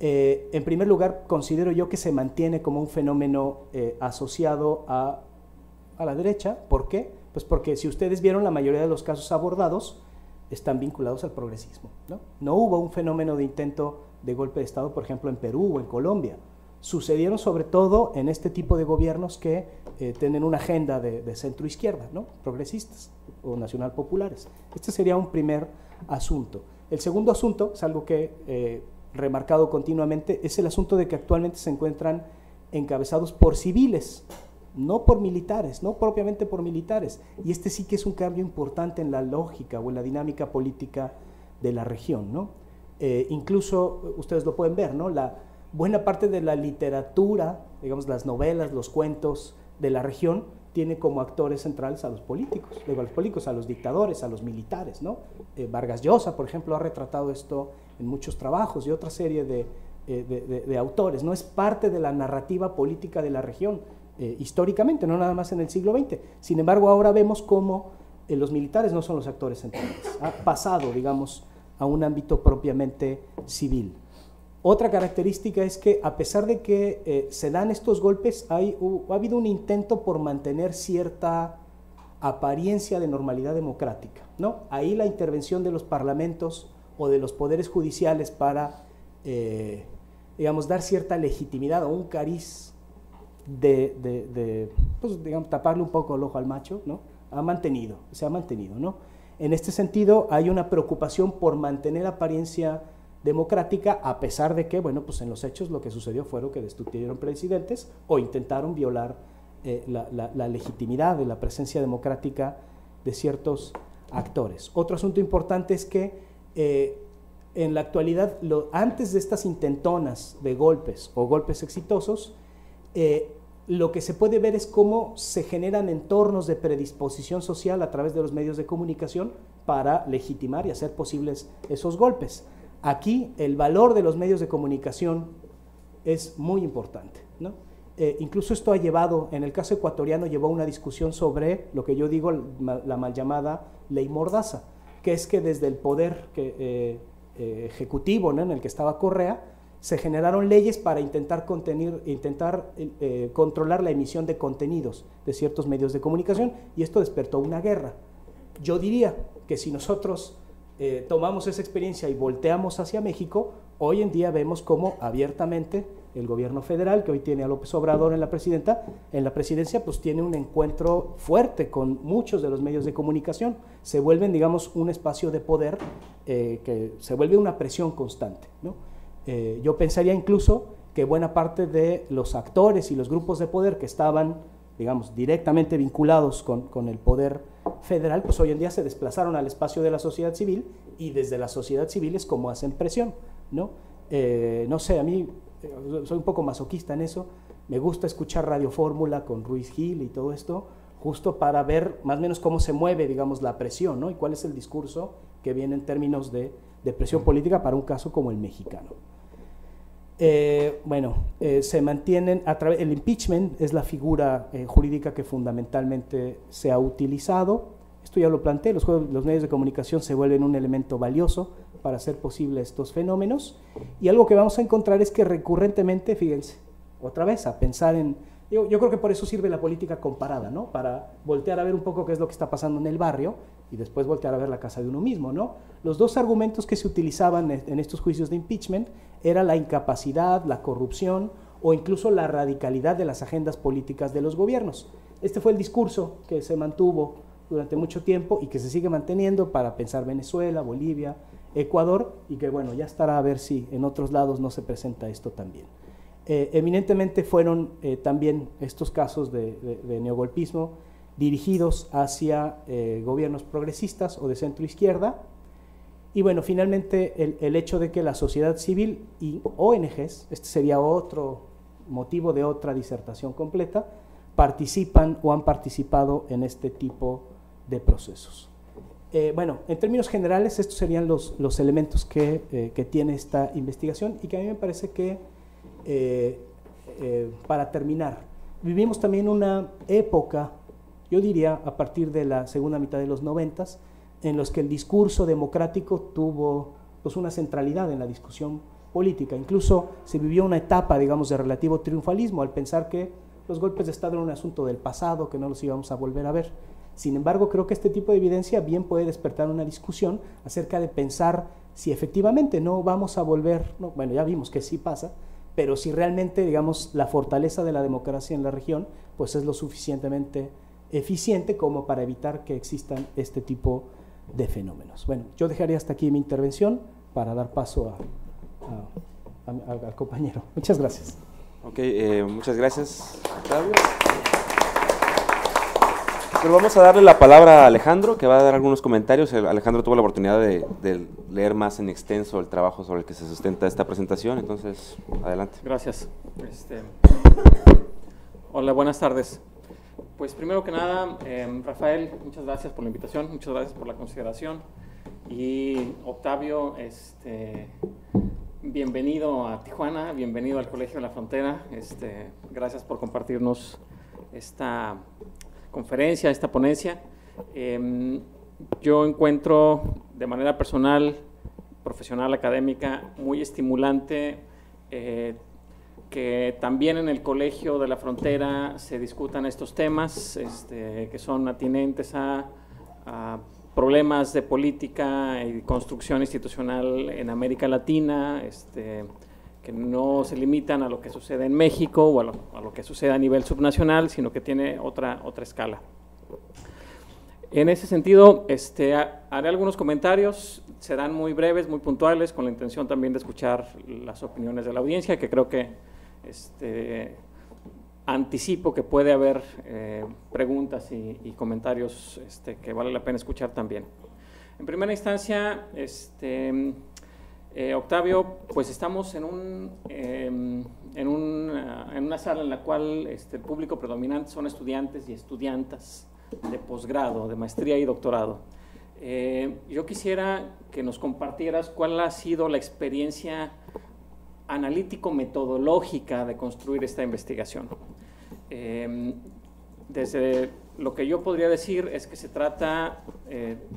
En primer lugar, considero yo que se mantiene como un fenómeno asociado a la derecha. ¿Por qué? Pues porque si ustedes vieron la mayoría de los casos abordados, están vinculados al progresismo, ¿no? No hubo un fenómeno de intento de golpe de Estado, por ejemplo, en Perú o en Colombia. Sucedieron sobre todo en este tipo de gobiernos que tienen una agenda de centro-izquierda, ¿no? Progresistas o nacional populares. Este sería un primer asunto. El segundo asunto, es algo que remarcado continuamente, es el asunto de que actualmente se encuentran encabezados por civiles, no por militares, no propiamente por militares. Y este sí que es un cambio importante en la lógica o en la dinámica política de la región, ¿no? Incluso, ustedes lo pueden ver, ¿no? La buena parte de la literatura, digamos las novelas, los cuentos de la región, tiene como actores centrales a los políticos, a los dictadores, a los militares, ¿no? Vargas Llosa, por ejemplo, ha retratado esto en muchos trabajos y otra serie de autores, ¿no? Es parte de la narrativa política de la región, históricamente, no nada más en el siglo XX. Sin embargo, ahora vemos cómo los militares no son los actores centrales, ha pasado, digamos, a un ámbito propiamente civil. Otra característica es que, a pesar de que se dan estos golpes, ha habido un intento por mantener cierta apariencia de normalidad democrática, ¿no? Ahí la intervención de los parlamentos o de los poderes judiciales para, digamos, dar cierta legitimidad o un cariz pues, digamos, taparle un poco el ojo al macho, ¿no? Se ha mantenido, ¿no? En este sentido, hay una preocupación por mantener apariencia democrática, a pesar de que, bueno, pues en los hechos lo que sucedió fue que destituyeron presidentes o intentaron violar la legitimidad de la presencia democrática de ciertos actores. Otro asunto importante es que en la actualidad, antes de estas intentonas de golpes o golpes exitosos, lo que se puede ver es cómo se generan entornos de predisposición social a través de los medios de comunicación para legitimar y hacer posibles esos golpes. Aquí el valor de los medios de comunicación es muy importante, ¿no? Incluso esto ha llevado, en el caso ecuatoriano, llevó a una discusión sobre lo que yo digo, la mal llamada ley Mordaza, que es que desde el poder ejecutivo, ¿no?, en el que estaba Correa, se generaron leyes para intentar controlar la emisión de contenidos de ciertos medios de comunicación, y esto despertó una guerra. Yo diría que si nosotros tomamos esa experiencia y volteamos hacia México, hoy en día vemos cómo abiertamente el gobierno federal, que hoy tiene a López Obrador en la presidencia, pues tiene un encuentro fuerte con muchos de los medios de comunicación. Se vuelven, digamos, un espacio de poder que se vuelve una presión constante, ¿no? Yo pensaría incluso que buena parte de los actores y los grupos de poder que estaban, digamos, directamente vinculados con el poder federal, pues hoy en día se desplazaron al espacio de la sociedad civil, y desde la sociedad civil es como hacen presión, ¿no? No sé, a mí soy un poco masoquista en eso, me gusta escuchar Radio Fórmula con Ruiz Gil y todo esto, justo para ver más o menos cómo se mueve, digamos, la presión, ¿no? Y cuál es el discurso que viene en términos de presión política para un caso como el mexicano. Se mantienen a través, el impeachment es la figura jurídica que fundamentalmente se ha utilizado. Esto ya lo planteé, los medios de comunicación se vuelven un elemento valioso para hacer posible estos fenómenos, y algo que vamos a encontrar es que recurrentemente, fíjense, otra vez a pensar en, yo creo que por eso sirve la política comparada, ¿no? Para voltear a ver un poco qué es lo que está pasando en el barrio y después voltear a ver la casa de uno mismo, ¿no? Los dos argumentos que se utilizaban en estos juicios de impeachment era la incapacidad, la corrupción o incluso la radicalidad de las agendas políticas de los gobiernos. Este fue el discurso que se mantuvo durante mucho tiempo y que se sigue manteniendo para pensar Venezuela, Bolivia, Ecuador, y que, bueno, ya estará a ver si en otros lados no se presenta esto también. Eminentemente fueron también estos casos de neogolpismo dirigidos hacia gobiernos progresistas o de centro izquierda. Y bueno, finalmente el hecho de que la sociedad civil y ONGs, este sería otro motivo de otra disertación completa, participan o han participado en este tipo de procesos. En términos generales, estos serían los elementos que tiene esta investigación, y que a mí me parece que, para terminar, vivimos también una época, yo diría a partir de la segunda mitad de los 90s, en los que el discurso democrático tuvo, pues, una centralidad en la discusión política. Incluso se vivió una etapa, digamos, de relativo triunfalismo al pensar que los golpes de Estado eran un asunto del pasado, que no los íbamos a volver a ver. Sin embargo, creo que este tipo de evidencia bien puede despertar una discusión acerca de pensar si efectivamente no vamos a volver, no, bueno, ya vimos que sí pasa, pero si realmente, digamos, la fortaleza de la democracia en la región, pues es lo suficientemente eficiente como para evitar que existan este tipo de fenómenos. Bueno, yo dejaría hasta aquí mi intervención para dar paso al compañero. Muchas gracias. Ok, muchas gracias, Octavio. Pero vamos a darle la palabra a Alejandro, que va a dar algunos comentarios. Alejandro tuvo la oportunidad de leer más en extenso el trabajo sobre el que se sustenta esta presentación, entonces, adelante. Gracias. Hola, buenas tardes. Pues primero que nada, Rafael, muchas gracias por la invitación, muchas gracias por la consideración. Y Octavio, bienvenido a Tijuana, bienvenido al Colegio de la Frontera. Gracias por compartirnos esta conferencia, esta ponencia. Yo encuentro de manera personal, profesional, académica, muy estimulante que también en el Colegio de la Frontera se discutan estos temas que son atinentes a problemas de política y construcción institucional en América Latina, que no se limitan a lo que sucede en México o a lo que sucede a nivel subnacional, sino que tiene otra escala. En ese sentido, haré algunos comentarios, serán muy breves, muy puntuales, con la intención también de escuchar las opiniones de la audiencia, que creo que anticipo que puede haber preguntas y comentarios que vale la pena escuchar también. En primera instancia, Octavio, pues estamos en una sala en la cual el público predominante son estudiantes y estudiantas de posgrado, de maestría y doctorado. Yo quisiera que nos compartieras cuál ha sido la experiencia analítico-metodológica de construir esta investigación. Desde lo que yo podría decir es que se trata,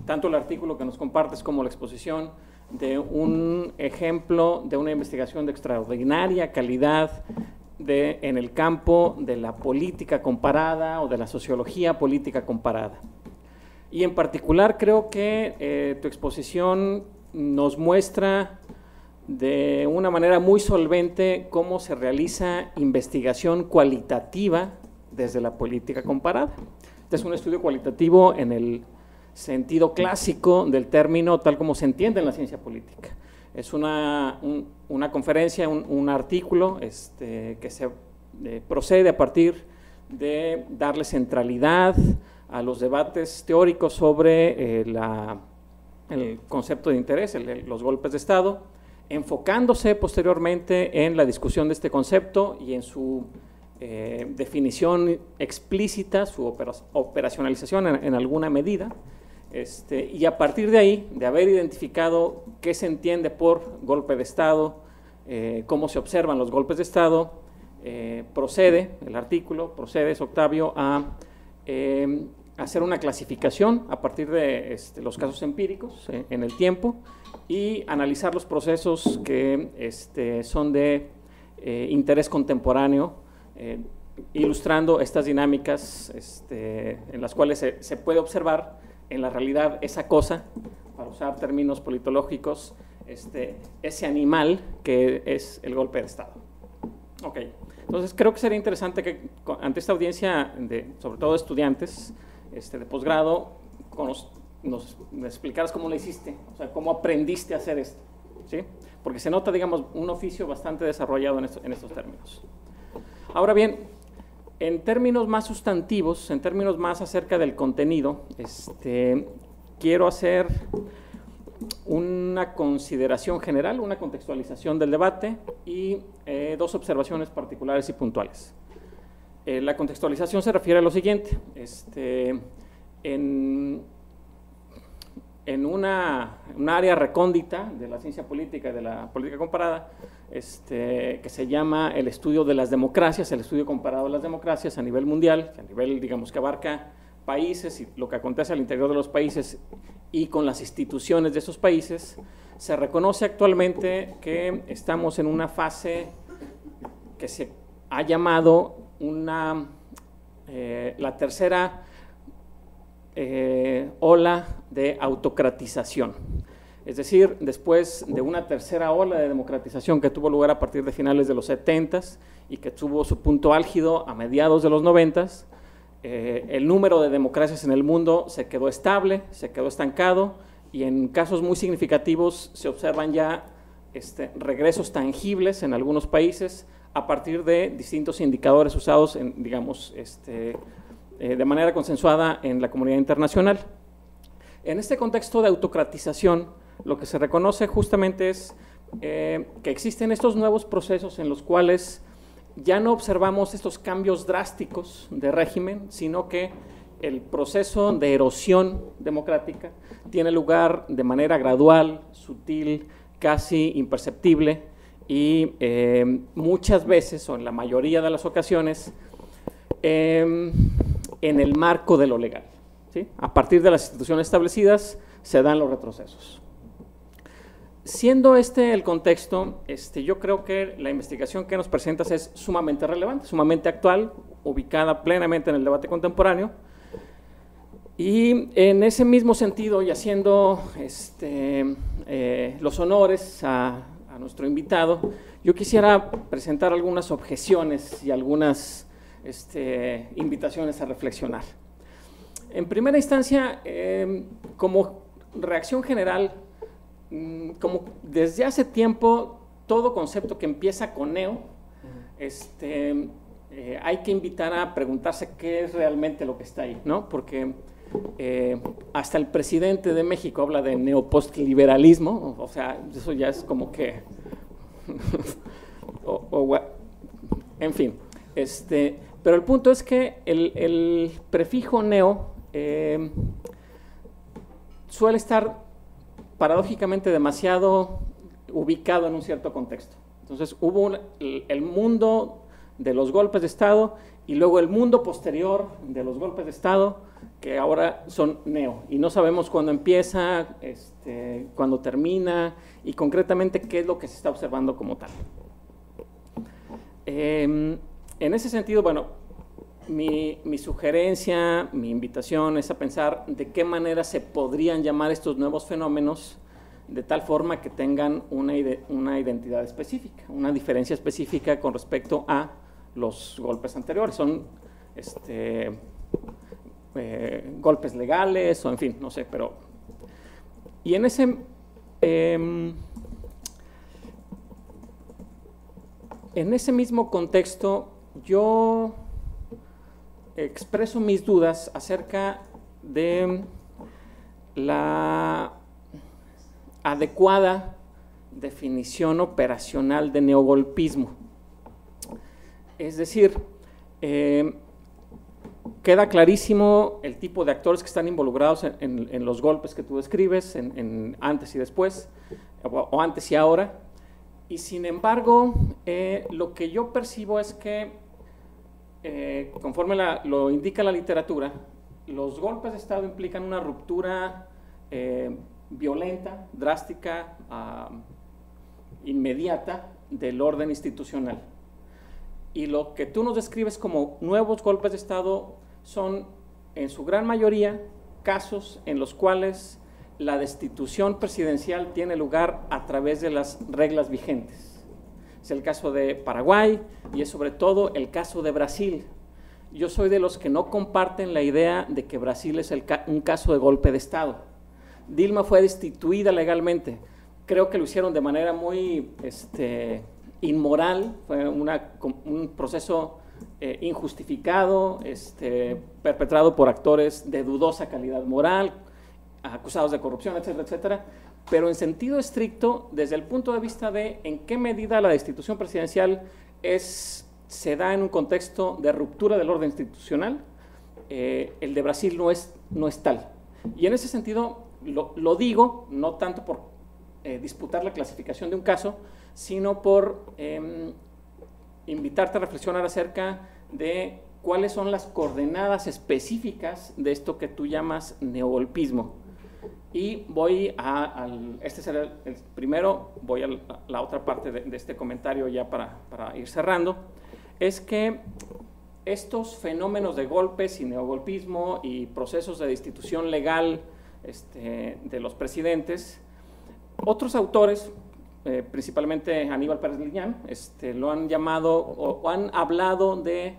tanto el artículo que nos compartes como la exposición, de un ejemplo de una investigación de extraordinaria calidad en el campo de la política comparada o de la sociología política comparada. Y en particular creo que tu exposición nos muestra de una manera muy solvente cómo se realiza investigación cualitativa desde la política comparada. Este es un estudio cualitativo en el sentido clásico del término, tal como se entiende en la ciencia política. Es una conferencia, un artículo que se procede a partir de darle centralidad a los debates teóricos sobre el concepto de interés, los golpes de Estado, enfocándose posteriormente en la discusión de este concepto y en su definición explícita, su operacionalización en alguna medida, y a partir de ahí, de haber identificado qué se entiende por golpe de Estado, cómo se observan los golpes de Estado, el artículo procede, Octavio, a hacer una clasificación a partir de los casos empíricos en el tiempo y analizar los procesos que son de interés contemporáneo, ilustrando estas dinámicas en las cuales se puede observar en la realidad esa cosa, para usar términos politológicos, ese animal que es el golpe de Estado. Ok, entonces creo que sería interesante que ante esta audiencia, sobre todo de estudiantes de posgrado, nos explicaras cómo lo hiciste, o sea, cómo aprendiste a hacer esto, ¿sí? Porque se nota, digamos, un oficio bastante desarrollado en estos términos. Ahora bien, en términos más sustantivos, en términos más acerca del contenido, quiero hacer una consideración general, una contextualización del debate y dos observaciones particulares y puntuales. La contextualización se refiere a lo siguiente: en una área recóndita de la ciencia política y de la política comparada, que se llama el estudio de las democracias, el estudio comparado de las democracias a nivel mundial, a nivel, digamos, que abarca países y lo que acontece al interior de los países y con las instituciones de esos países, se reconoce actualmente que estamos en una fase que se ha llamado la tercera ola de autocratización. Es decir, después de una tercera ola de democratización que tuvo lugar a partir de finales de los 70s y que tuvo su punto álgido a mediados de los 90s, el número de democracias en el mundo se quedó estable, se quedó estancado, y en casos muy significativos se observan ya regresos tangibles en algunos países a partir de distintos indicadores usados en, digamos, de manera consensuada en la comunidad internacional. En este contexto de autocratización, lo que se reconoce justamente es que existen estos nuevos procesos en los cuales ya no observamos estos cambios drásticos de régimen, sino que el proceso de erosión democrática tiene lugar de manera gradual, sutil, casi imperceptible y muchas veces, o en la mayoría de las ocasiones, en el marco de lo legal, ¿sí? A partir de las instituciones establecidas se dan los retrocesos. Siendo el contexto, yo creo que la investigación que nos presentas es sumamente relevante, sumamente actual, ubicada plenamente en el debate contemporáneo. Y en ese mismo sentido, y haciendo los honores a nuestro invitado, yo quisiera presentar algunas objeciones y algunas invitaciones a reflexionar. En primera instancia, como reacción general, como desde hace tiempo, todo concepto que empieza con neo, hay que invitar a preguntarse qué es realmente lo que está ahí, ¿no? Porque hasta el presidente de México habla de neopostliberalismo, o sea, eso ya es como que, en fin, pero el punto es que el prefijo neo suele estar paradójicamente demasiado ubicado en un cierto contexto. Entonces hubo el mundo de los golpes de Estado y luego el mundo posterior de los golpes de Estado, que ahora son neo, y no sabemos cuándo empieza, cuándo termina, y concretamente qué es lo que se está observando como tal. En ese sentido, bueno, mi sugerencia, mi invitación es a pensar de qué manera se podrían llamar estos nuevos fenómenos de tal forma que tengan una identidad específica, una diferencia específica con respecto a los golpes anteriores. Son golpes legales o en fin, no sé, pero... Y en ese mismo contexto yo expreso mis dudas acerca de la adecuada definición operacional de neogolpismo. Es decir, queda clarísimo el tipo de actores que están involucrados en los golpes que tú describes, en antes y después, o antes y ahora, y sin embargo, lo que yo percibo es que, conforme lo indica la literatura, los golpes de Estado implican una ruptura violenta, drástica, inmediata del orden institucional. Y lo que tú nos describes como nuevos golpes de Estado son, en su gran mayoría, casos en los cuales la destitución presidencial tiene lugar a través de las reglas vigentes. Es el caso de Paraguay y es sobre todo el caso de Brasil. Yo soy de los que no comparten la idea de que Brasil es un caso de golpe de Estado. Dilma fue destituida legalmente. Creo que lo hicieron de manera muy inmoral, fue un proceso injustificado, perpetrado por actores de dudosa calidad moral, acusados de corrupción, etcétera, etcétera. Pero en sentido estricto, desde el punto de vista de en qué medida la destitución presidencial se da en un contexto de ruptura del orden institucional, el de Brasil no es tal. Y en ese sentido lo digo, no tanto por disputar la clasificación de un caso, sino por invitarte a reflexionar acerca de cuáles son las coordenadas específicas de esto que tú llamas neogolpismo. Y voy este será el primero, voy a la otra parte de este comentario ya para ir cerrando, es que estos fenómenos de golpes y neogolpismo y procesos de destitución legal de los presidentes, otros autores, principalmente Aníbal Pérez Liñán, lo han llamado o han hablado de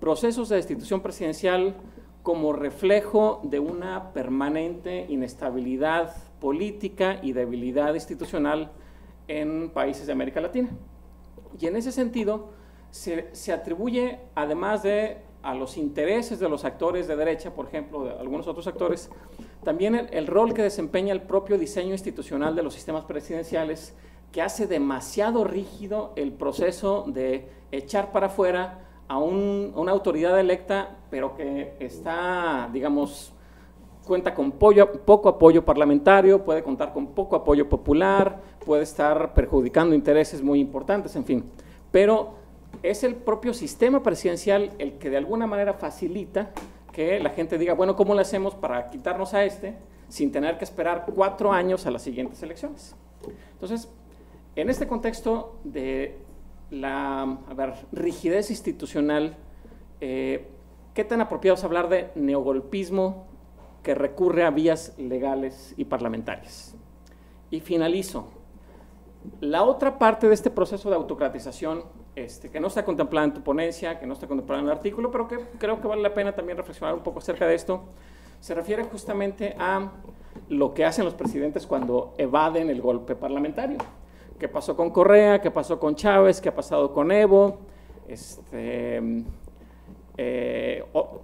procesos de destitución presidencial como reflejo de una permanente inestabilidad política y debilidad institucional en países de América Latina. Y en ese sentido se atribuye, además a los intereses de los actores de derecha, por ejemplo, de algunos otros actores, también el rol que desempeña el propio diseño institucional de los sistemas presidenciales, que hace demasiado rígido el proceso de echar para afuera a una autoridad electa, pero que está, digamos, cuenta con poco apoyo parlamentario, puede contar con poco apoyo popular, puede estar perjudicando intereses muy importantes, en fin. Pero es el propio sistema presidencial el que de alguna manera facilita que la gente diga, bueno, ¿cómo le hacemos para quitarnos a sin tener que esperar 4 años a las siguientes elecciones? Entonces, en este contexto de la rigidez institucional, ¿qué tan apropiado es hablar de neogolpismo que recurre a vías legales y parlamentarias? Y finalizo. La otra parte de este proceso de autocratización, que no está contemplada en tu ponencia, que no está contemplada en el artículo, pero que creo que vale la pena también reflexionar un poco acerca de esto, se refiere justamente a lo que hacen los presidentes cuando evaden el golpe parlamentario. ¿Qué pasó con Correa? ¿Qué pasó con Chávez? ¿Qué ha pasado con Evo?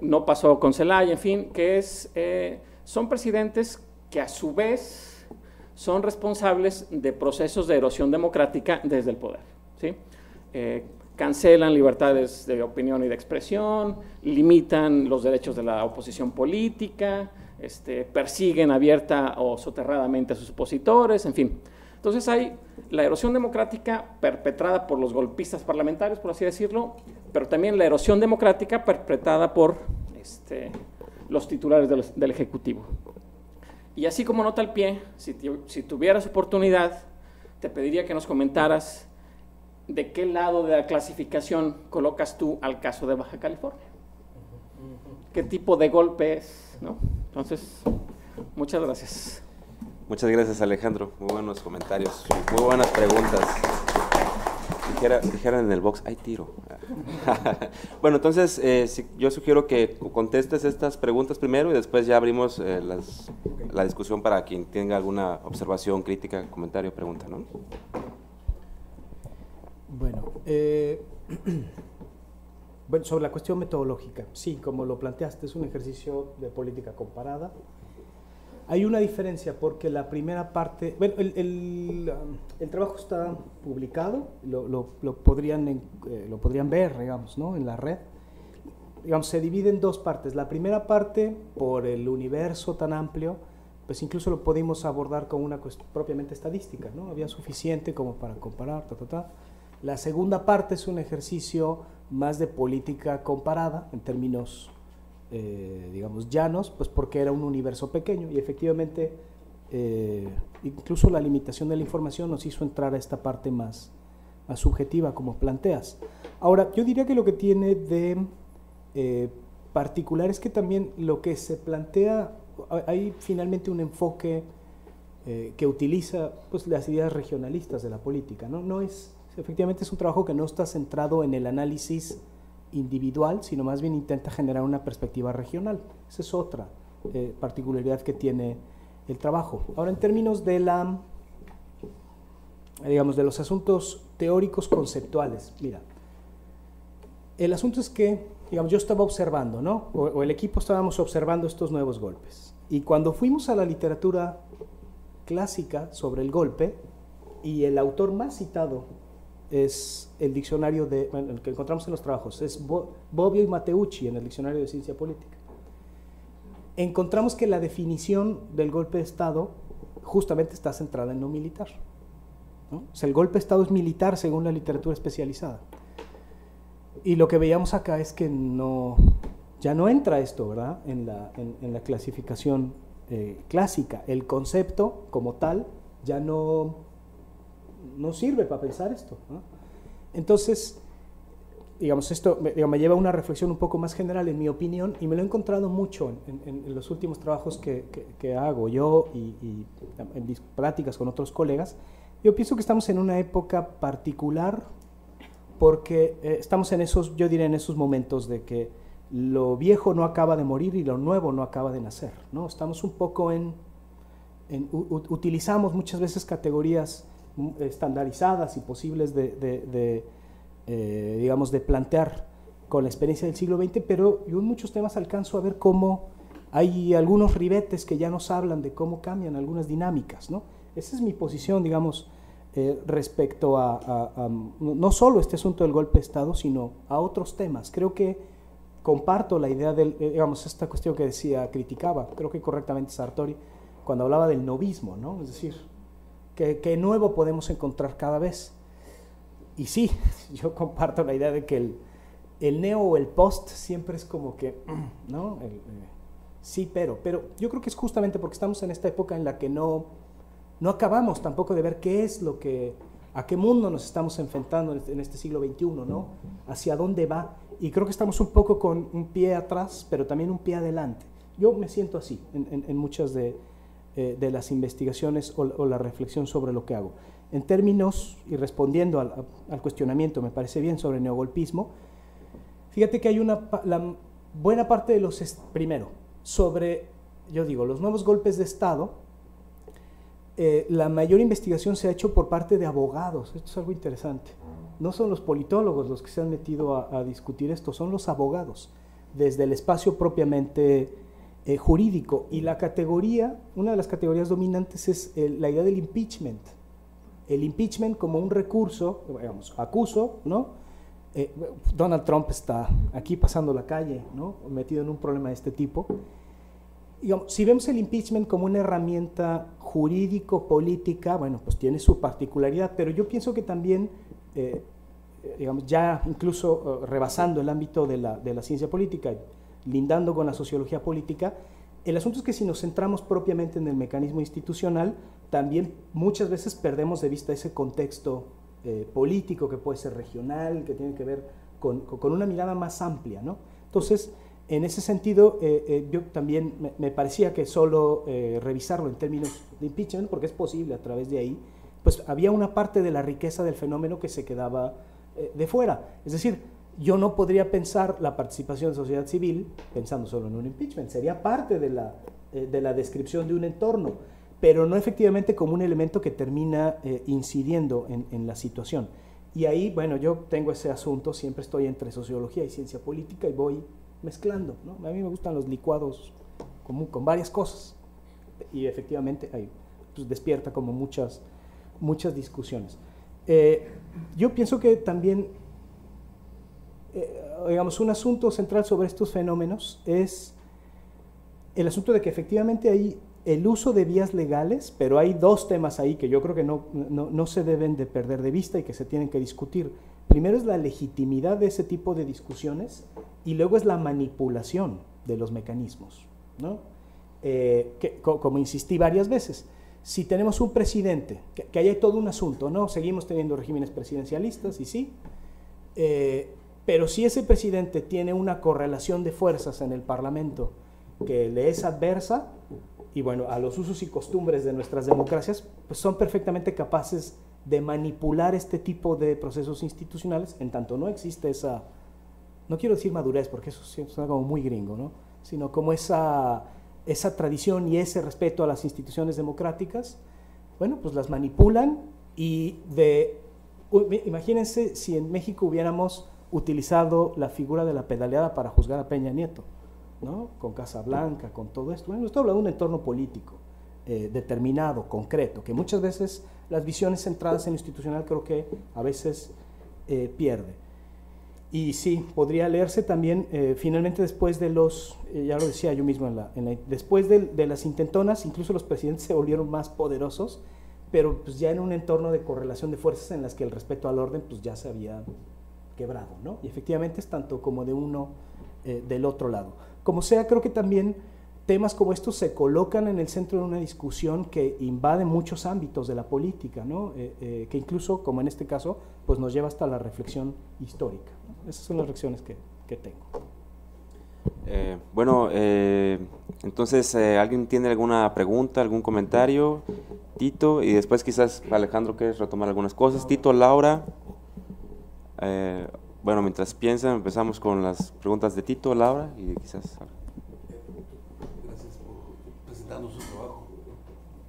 No pasó con Zelaya, en fin, son presidentes que a su vez son responsables de procesos de erosión democrática desde el poder, ¿sí? Cancelan libertades de opinión y de expresión, limitan los derechos de la oposición política, persiguen abierta o soterradamente a sus opositores, en fin. Entonces hay la erosión democrática perpetrada por los golpistas parlamentarios, por así decirlo, pero también la erosión democrática perpetrada por los titulares del Ejecutivo. Y así como nota al pie, si tuvieras oportunidad, te pediría que nos comentaras de qué lado de la clasificación colocas tú al caso de Baja California. ¿Qué tipo de golpe es, ¿no? Entonces, muchas gracias. Muchas gracias, Alejandro. Muy buenos comentarios, muy buenas preguntas. Dijeran en el box, hay tiro. Bueno, entonces yo sugiero que contestes estas preguntas primero y después ya abrimos la discusión para quien tenga alguna observación, crítica, comentario, pregunta, ¿no? Bueno, bueno, sobre la cuestión metodológica, sí, como lo planteaste, es un ejercicio de política comparada. Hay una diferencia porque la primera parte, bueno, el trabajo está publicado, lo podrían ver, digamos, ¿no? En la red. Digamos, se divide en 2 partes. La primera parte, por el universo tan amplio, pues incluso lo pudimos abordar con una cuestión propiamente estadística, ¿no? Había suficiente como para comparar, La segunda parte es un ejercicio más de política comparada, en términos digamos, llanos, pues porque era un universo pequeño y efectivamente incluso la limitación de la información nos hizo entrar a esta parte más subjetiva, como planteas. Ahora, yo diría que lo que tiene de particular es que también lo que se plantea, hay finalmente un enfoque que utiliza pues, las ideas regionalistas de la política, ¿no? Efectivamente es un trabajo que no está centrado en el análisis individual, sino más bien intenta generar una perspectiva regional. Esa es otra particularidad que tiene el trabajo. Ahora, en términos de de los asuntos teóricos conceptuales, mira, el asunto es que, digamos, yo estaba observando, ¿no? O el equipo estábamos observando estos nuevos golpes. Y cuando fuimos a la literatura clásica sobre el golpe, y el autor más citado es el diccionario el que encontramos en los trabajos, es Bobbio y Matteucci en el diccionario de ciencia política. Encontramos que la definición del golpe de Estado justamente está centrada en lo militar, ¿no? O sea, el golpe de Estado es militar según la literatura especializada. Y lo que veíamos acá es que ya no entra esto, ¿verdad? En la clasificación clásica. El concepto como tal ya no sirve para pensar esto, ¿no? Entonces, digamos, esto me lleva a una reflexión un poco más general, en mi opinión, y me lo he encontrado mucho en los últimos trabajos que hago yo y en mis prácticas con otros colegas. Yo pienso que estamos en una época particular porque estamos en esos, yo diría, en esos momentos de que lo viejo no acaba de morir y lo nuevo no acaba de nacer, ¿no? Estamos un poco utilizamos muchas veces categorías estandarizadas y posibles digamos, de plantear con la experiencia del siglo XX, pero yo en muchos temas alcanzo a ver cómo hay algunos ribetes que ya nos hablan de cómo cambian algunas dinámicas, ¿no? Esa es mi posición, digamos, respecto a no solo este asunto del golpe de Estado, sino a otros temas. Creo que comparto la idea digamos, esta cuestión que criticaba, creo que correctamente Sartori, cuando hablaba del novismo, ¿no? Es decir, que nuevo podemos encontrar cada vez. Y sí, yo comparto la idea de que el neo o el post siempre es como que, ¿no? Sí, pero yo creo que es justamente porque estamos en esta época en la que no acabamos tampoco de ver qué es a qué mundo nos estamos enfrentando en este siglo XXI, ¿no? Hacia dónde va. Y creo que estamos un poco con un pie atrás, pero también un pie adelante. Yo me siento así en muchas de las investigaciones o la reflexión sobre lo que hago. En términos, y respondiendo al cuestionamiento, me parece bien, sobre el neogolpismo, fíjate que hay la buena parte de primero, sobre, yo digo, los nuevos golpes de Estado, la mayor investigación se ha hecho por parte de abogados. Esto es algo interesante. No son los politólogos los que se han metido a discutir esto, son los abogados, desde el espacio propiamente jurídico. Y la categoría, una de las categorías dominantes es la idea del impeachment. El impeachment como un recurso, digamos, acuso, ¿no? Donald Trump está aquí pasando la calle, ¿no? Metido en un problema de este tipo. Digamos, si vemos el impeachment como una herramienta jurídico-política, bueno, pues tiene su particularidad, pero yo pienso que también, digamos, ya incluso rebasando el ámbito de la ciencia política, lindando con la sociología política, el asunto es que si nos centramos propiamente en el mecanismo institucional, también muchas veces perdemos de vista ese contexto político que puede ser regional, que tiene que ver con una mirada más amplia, ¿no? Entonces, en ese sentido, yo también me parecía que solo revisarlo en términos de impeachment, porque es posible a través de ahí, pues había una parte de la riqueza del fenómeno que se quedaba de fuera. Es decir, yo no podría pensar la participación de sociedad civil pensando solo en un impeachment, sería parte de la descripción de un entorno, pero no efectivamente como un elemento que termina incidiendo en la situación. Y ahí, bueno, yo tengo ese asunto, siempre estoy entre sociología y ciencia política y voy mezclando, ¿no? A mí me gustan los licuados con varias cosas y efectivamente ahí pues, despierta como muchas discusiones. Yo pienso que también, digamos, un asunto central sobre estos fenómenos es el asunto de que efectivamente hay el uso de vías legales, pero hay dos temas ahí que yo creo que no se deben de perder de vista y que se tienen que discutir. Primero es la legitimidad de ese tipo de discusiones y luego es la manipulación de los mecanismos, ¿no? Como insistí varias veces, si tenemos un presidente, que hay todo un asunto, ¿no? Seguimos teniendo regímenes presidencialistas, y sí, pero si ese presidente tiene una correlación de fuerzas en el Parlamento que le es adversa, y bueno, a los usos y costumbres de nuestras democracias, pues son perfectamente capaces de manipular este tipo de procesos institucionales, en tanto no existe esa, no quiero decir madurez, porque eso suena como muy gringo, ¿no? Sino como esa tradición y ese respeto a las instituciones democráticas, bueno, pues las manipulan y imagínense si en México hubiéramos utilizado la figura de la pedaleada para juzgar a Peña Nieto, ¿no? Con Casa Blanca, con todo esto. Bueno, estoy hablando de un entorno político determinado, concreto, que muchas veces las visiones centradas en lo institucional creo que a veces pierde. Y sí, podría leerse también, finalmente después de ya lo decía yo mismo, después de las intentonas, incluso los presidentes se volvieron más poderosos, pero pues ya en un entorno de correlación de fuerzas en las que el respeto al orden pues ya se había quebrado, ¿no? Y efectivamente es tanto como de uno del otro lado. Como sea, creo que también temas como estos se colocan en el centro de una discusión que invade muchos ámbitos de la política, ¿no? Que incluso, como en este caso, pues nos lleva hasta la reflexión histórica, ¿no? Esas son las reflexiones que tengo. Bueno, entonces, ¿alguien tiene alguna pregunta, algún comentario? Tito, y después quizás Alejandro quiere retomar algunas cosas. Tito, Laura. Bueno, mientras piensan, empezamos con las preguntas de Tito, Laura, y quizás... Gracias por presentarnos su trabajo.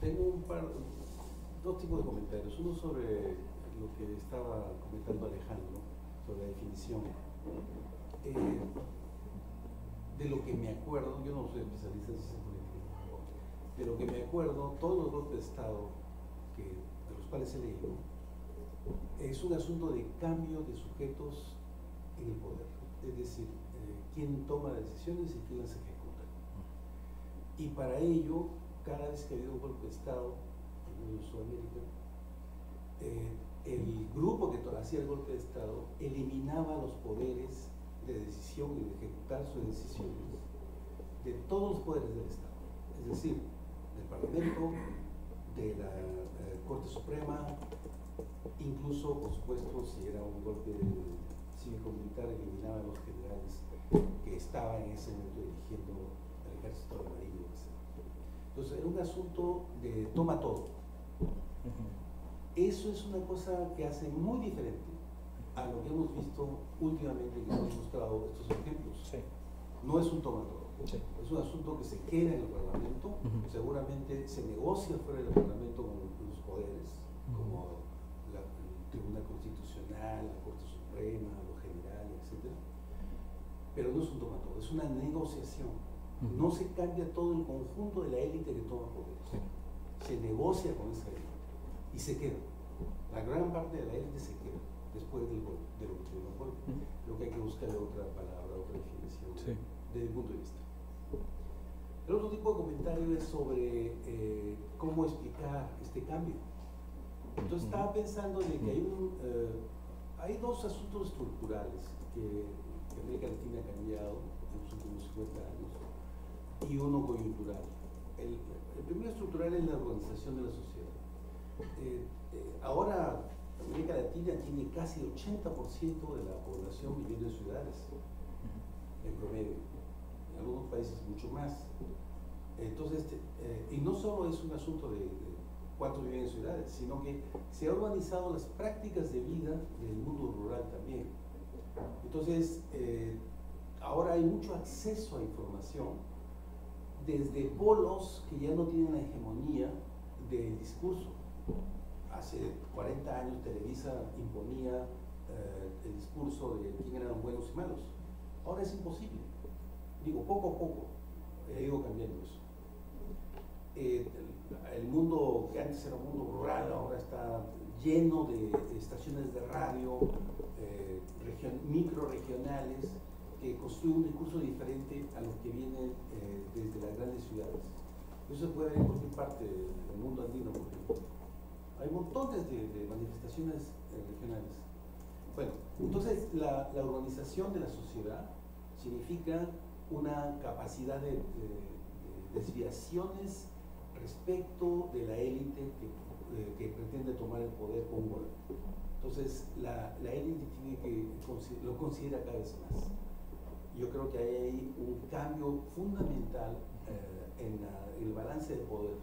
Tengo dos tipos de comentarios. Uno sobre lo que estaba comentando Alejandro, sobre la definición. De lo que me acuerdo, yo no soy especialista en ciencia política, de lo que me acuerdo, todos los golpes de Estado de los cuales he leído, es un asunto de cambio de sujetos en el poder, es decir, quién toma decisiones y quién las ejecuta. Y para ello, cada vez que ha habido un golpe de Estado en Sudamérica, el grupo que hacía el golpe de Estado eliminaba los poderes de decisión y de ejecutar sus decisiones de todos los poderes del Estado, es decir, del Parlamento, de la Corte Suprema, incluso, por supuesto, si era un golpe cívico-militar, eliminaba a los generales que estaban en ese momento dirigiendo el ejército de la marina, etc. Entonces, era un asunto de toma todo. Eso es una cosa que hace muy diferente a lo que hemos visto últimamente, que hemos mostrado estos ejemplos. Sí. No es un toma todo. Sí. Es un asunto que se queda en el Parlamento, seguramente se negocia fuera del Parlamento con los poderes, como el Tribunal Constitucional, la Corte Suprema, los generales, etc. Pero no es un toma todo, es una negociación. No se cambia todo el conjunto de la élite que toma poderes. Se negocia con esa élite y se queda. La gran parte de la élite se queda después del golpe, de lo que se dio el golpe. Creo que hay que buscar otra palabra, otra definición, desde mi punto de vista. El otro tipo de comentario es sobre cómo explicar este cambio. Entonces estaba pensando de que hay dos asuntos estructurales que América Latina ha cambiado en los últimos 50 años y uno coyuntural. El primero estructural es la organización de la sociedad. Ahora América Latina tiene casi 80% de la población viviendo en ciudades, en promedio. En algunos países mucho más. Entonces, y no solo es un asunto de cuántos viven en ciudades, sino que se han urbanizado las prácticas de vida del mundo rural también. Entonces, ahora hay mucho acceso a información desde polos que ya no tienen la hegemonía del discurso. Hace 40 años Televisa imponía el discurso de quién eran buenos y malos. Ahora es imposible. Digo, poco a poco ha ido cambiando eso. El mundo que antes era un mundo rural ahora está lleno de estaciones de radio microregionales que construyen un discurso diferente a los que vienen desde las grandes ciudades. Eso se puede ver en cualquier parte del mundo andino, por ejemplo. Hay montones de manifestaciones regionales. Bueno, entonces la urbanización de la sociedad significa una capacidad de desviaciones respecto de la élite que pretende tomar el poder con un golpe. Entonces la élite lo considera cada vez más. Yo creo que hay ahí un cambio fundamental en el balance de poder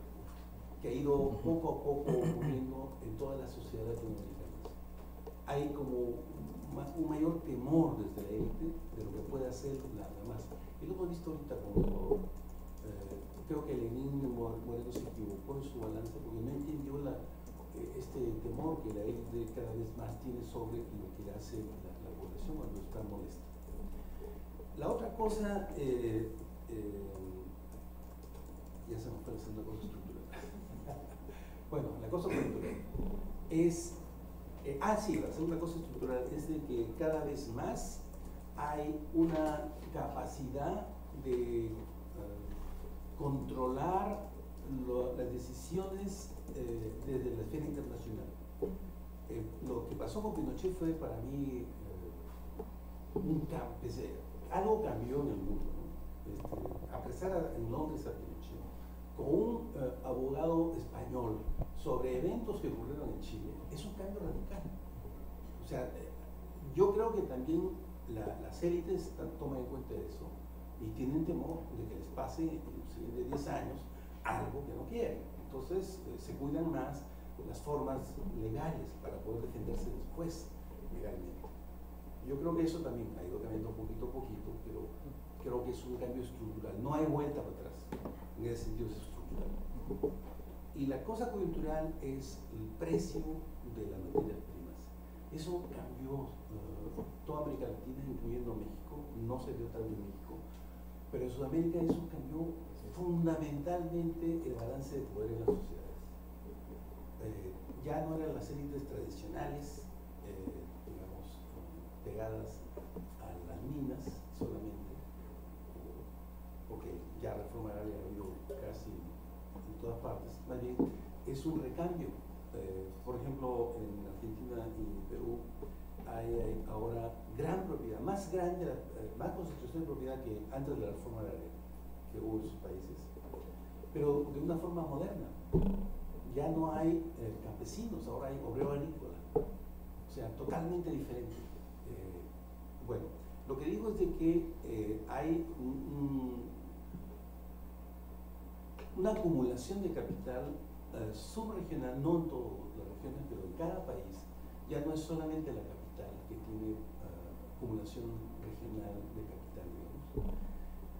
que ha ido poco a poco ocurriendo en todas las sociedades latinoamericanas. Hay como un mayor temor desde la élite de lo que puede hacer la masa. Y lo hemos visto ahorita cuando creo que Lenín Moreno se equivocó en su balance porque no entendió este temor que la élite cada vez más tiene sobre lo que hace la población cuando está molesta. La otra cosa, ya se me fue la segunda cosa estructural. Bueno, la cosa estructural es, sí, la segunda cosa estructural es de que cada vez más hay una capacidad de controlar las decisiones desde la esfera internacional. Lo que pasó con Pinochet fue para mí un cambio, algo cambió en el mundo, ¿no? apresar en Londres a Pinochet con un abogado español sobre eventos que ocurrieron en Chile es un cambio radical. O sea, yo creo que también las élites toman en cuenta eso y tienen temor de que les pase en los siguientes 10 años algo que no quieren. Entonces se cuidan más las formas legales para poder defenderse después legalmente. Yo creo que eso también ha ido cambiando poquito a poquito, pero creo que es un cambio estructural. No hay vuelta para atrás. En ese sentido es estructural. Y la cosa coyuntural es el precio de las materias primas. Eso cambió toda América Latina, incluyendo México. No se dio tanto en México, pero en Sudamérica eso cambió fundamentalmente el balance de poder en las sociedades. Ya no eran las élites tradicionales, digamos, pegadas a las minas solamente, porque ya reforma agraria ha habido casi en todas partes. Más bien es un recambio. Por ejemplo, en Argentina y Perú hay ahora gran propiedad, más grande, más concentración de propiedad que antes de la reforma agraria que hubo en sus países, pero de una forma moderna. Ya no hay campesinos, ahora hay obrero agrícola, o sea, totalmente diferente. Bueno, lo que digo es de que hay una acumulación de capital subregional, no en todas las regiones, pero en cada país. Ya no es solamente la capital que tiene acumulación regional de capital, digamos,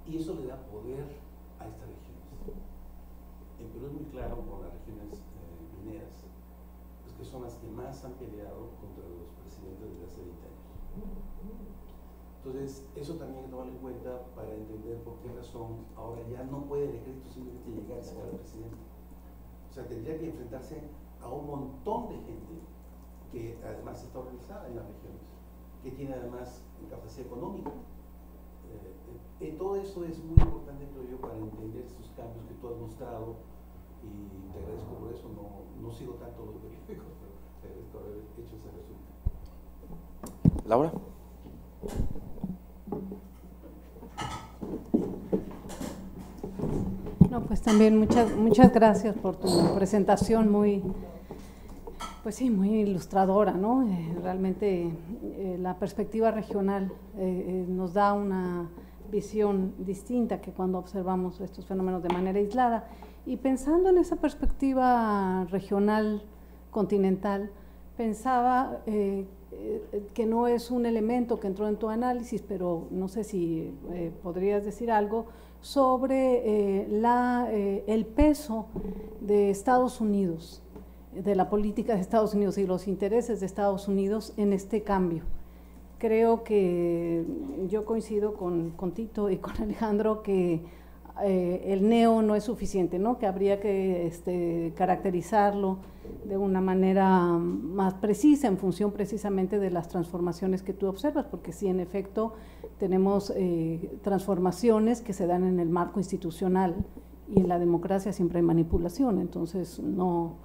y eso le da poder a estas regiones. En Perú es muy claro con las regiones mineras, pues que son las que más han peleado contra los presidentes desde hace 20 años. Entonces, eso también hay que tomarlo en cuenta para entender por qué razón ahora ya no puede el ejército simplemente llegar y sacar al presidente. O sea, tendría que enfrentarse a un montón de gente que además está organizada en las regiones, que tiene además capacidad económica. Todo eso es muy importante, creo yo, para entender estos cambios que tú has mostrado, y te agradezco por eso. No sigo tanto los periódicos, pero te agradezco haber hecho ese resumen. Laura. No, pues también muchas gracias por tu presentación muy ilustradora, ¿no? Realmente la perspectiva regional nos da una visión distinta que cuando observamos estos fenómenos de manera aislada. Y pensando en esa perspectiva regional, continental, pensaba que no es un elemento que entró en tu análisis, pero no sé si podrías decir algo sobre el peso de Estados Unidos, de la política de Estados Unidos y los intereses de Estados Unidos en este cambio. Creo que yo coincido con Tito y con Alejandro que el neo no es suficiente, ¿no? Que habría que caracterizarlo de una manera más precisa en función precisamente de las transformaciones que tú observas, porque sí, en efecto, tenemos transformaciones que se dan en el marco institucional y en la democracia siempre hay manipulación, entonces no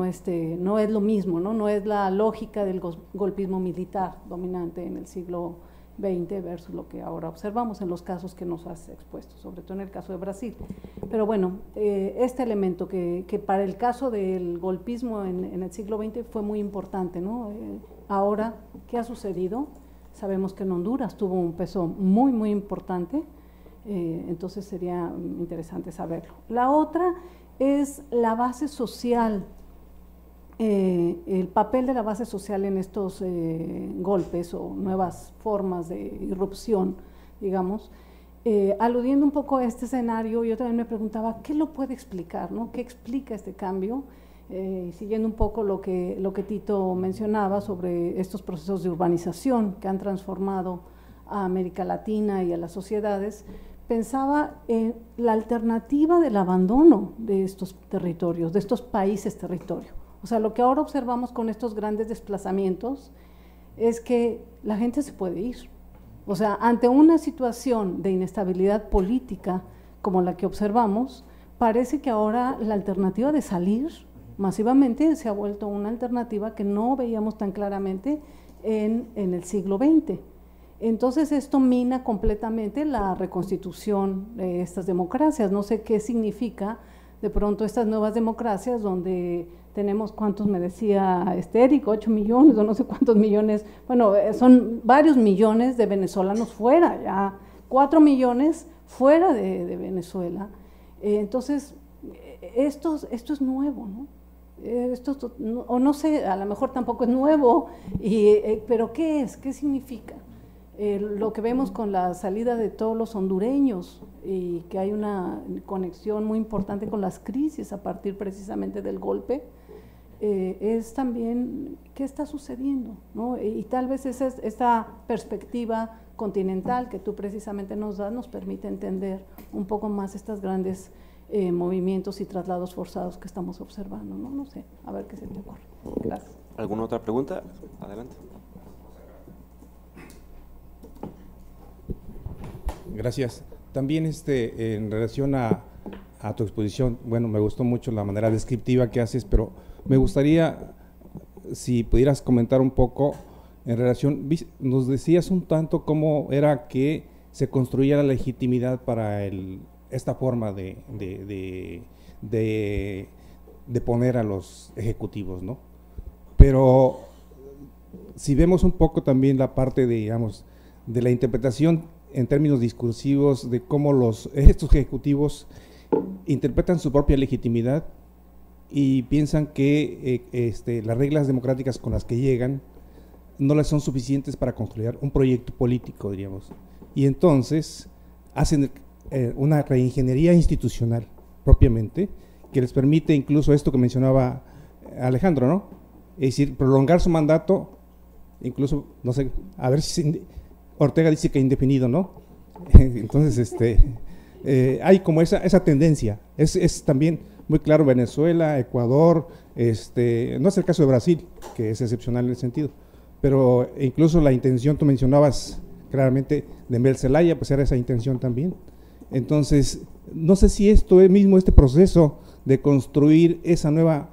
es lo mismo, no es la lógica del golpismo militar dominante en el siglo XX versus lo que ahora observamos en los casos que nos has expuesto, sobre todo en el caso de Brasil. Pero bueno, este elemento que para el caso del golpismo en el siglo XX fue muy importante, ¿no? Ahora, ¿qué ha sucedido? Sabemos que en Honduras tuvo un peso muy, muy importante, entonces sería interesante saberlo. La otra es la base social, el papel de la base social en estos golpes o nuevas formas de irrupción, digamos. Aludiendo un poco a este escenario, yo también me preguntaba, ¿qué lo puede explicar, ¿no? ¿Qué explica este cambio? Siguiendo un poco lo que Tito mencionaba sobre estos procesos de urbanización que han transformado a América Latina y a las sociedades, pensaba en la alternativa del abandono de estos territorios, de estos países territorio. O sea, lo que ahora observamos con estos grandes desplazamientos es que la gente se puede ir. O sea, ante una situación de inestabilidad política como la que observamos, parece que ahora la alternativa de salir masivamente se ha vuelto una alternativa que no veíamos tan claramente en el siglo XX. Entonces esto mina completamente la reconstitución de estas democracias. No sé qué significa de pronto estas nuevas democracias donde tenemos, ¿cuántos me decía Eric? 8 millones o no sé cuántos millones, bueno, son varios millones de venezolanos fuera, ya 4 millones fuera de Venezuela. Entonces, esto es nuevo, ¿no? O no sé, a lo mejor tampoco es nuevo, pero ¿qué es? ¿Qué significa? Lo que vemos con la salida de todos los hondureños y que hay una conexión muy importante con las crisis a partir precisamente del golpe, es también qué está sucediendo, ¿no? Y tal vez esta perspectiva continental que tú precisamente nos das nos permite entender un poco más estos grandes movimientos y traslados forzados que estamos observando, ¿no? No sé, a ver qué se te ocurre. Gracias. ¿Alguna otra pregunta? Adelante. Gracias. También en relación a tu exposición, bueno, me gustó mucho la manera descriptiva que haces, pero me gustaría si pudieras comentar un poco en relación, nos decías un tanto cómo era que se construía la legitimidad para esta forma de poner a los ejecutivos, ¿no? Pero si vemos un poco también la parte de, digamos, de la interpretación en términos discursivos de cómo estos ejecutivos interpretan su propia legitimidad y piensan que las reglas democráticas con las que llegan no les son suficientes para construir un proyecto político, diríamos. Y entonces hacen una reingeniería institucional propiamente, que les permite incluso esto que mencionaba Alejandro, ¿no? Es decir, prolongar su mandato, incluso, no sé, a ver si Ortega dice que indefinido, ¿no? Entonces, hay como esa tendencia. Es también muy claro Venezuela, Ecuador, no es el caso de Brasil, que es excepcional en ese sentido, pero incluso la intención, tú mencionabas claramente de Mel Zelaya, pues era esa intención también. Entonces, no sé si esto es mismo, este proceso de construir esa nueva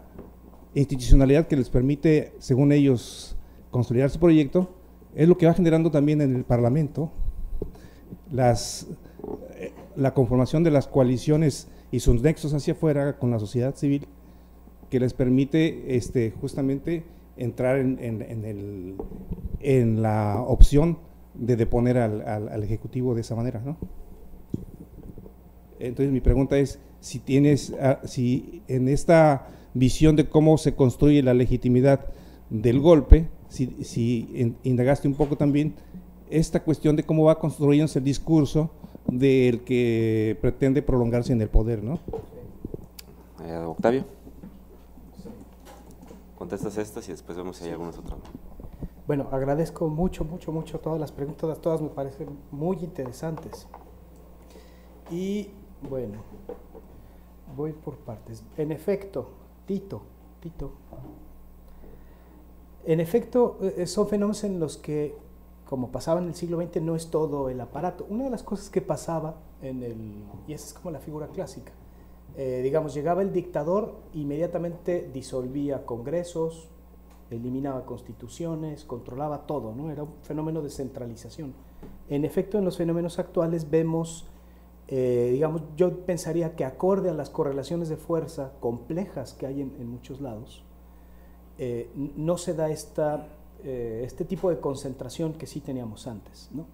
institucionalidad que les permite, según ellos, construir su proyecto, es lo que va generando también en el Parlamento la conformación de las coaliciones y sus nexos hacia afuera con la sociedad civil, que les permite justamente entrar en la opción de deponer al Ejecutivo de esa manera, ¿no? Entonces mi pregunta es si si en esta visión de cómo se construye la legitimidad del golpe, si indagaste un poco también esta cuestión de cómo va construyéndose el discurso del que pretende prolongarse en el poder, ¿no? Octavio. Contestas estas y después vemos si hay algunas otras. Bueno, agradezco mucho todas las preguntas, todas me parecen muy interesantes. Y bueno, voy por partes. En efecto, Tito. En efecto, son fenómenos en los que, como pasaba en el siglo XX, no es todo el aparato. Una de las cosas que pasaba y esa es como la figura clásica, digamos, llegaba el dictador, inmediatamente disolvía congresos, eliminaba constituciones, controlaba todo, ¿no? Era un fenómeno de centralización. En efecto, en los fenómenos actuales vemos, digamos, yo pensaría que acorde a las correlaciones de fuerza complejas que hay en muchos lados, no se da este tipo de concentración que sí teníamos antes, ¿no?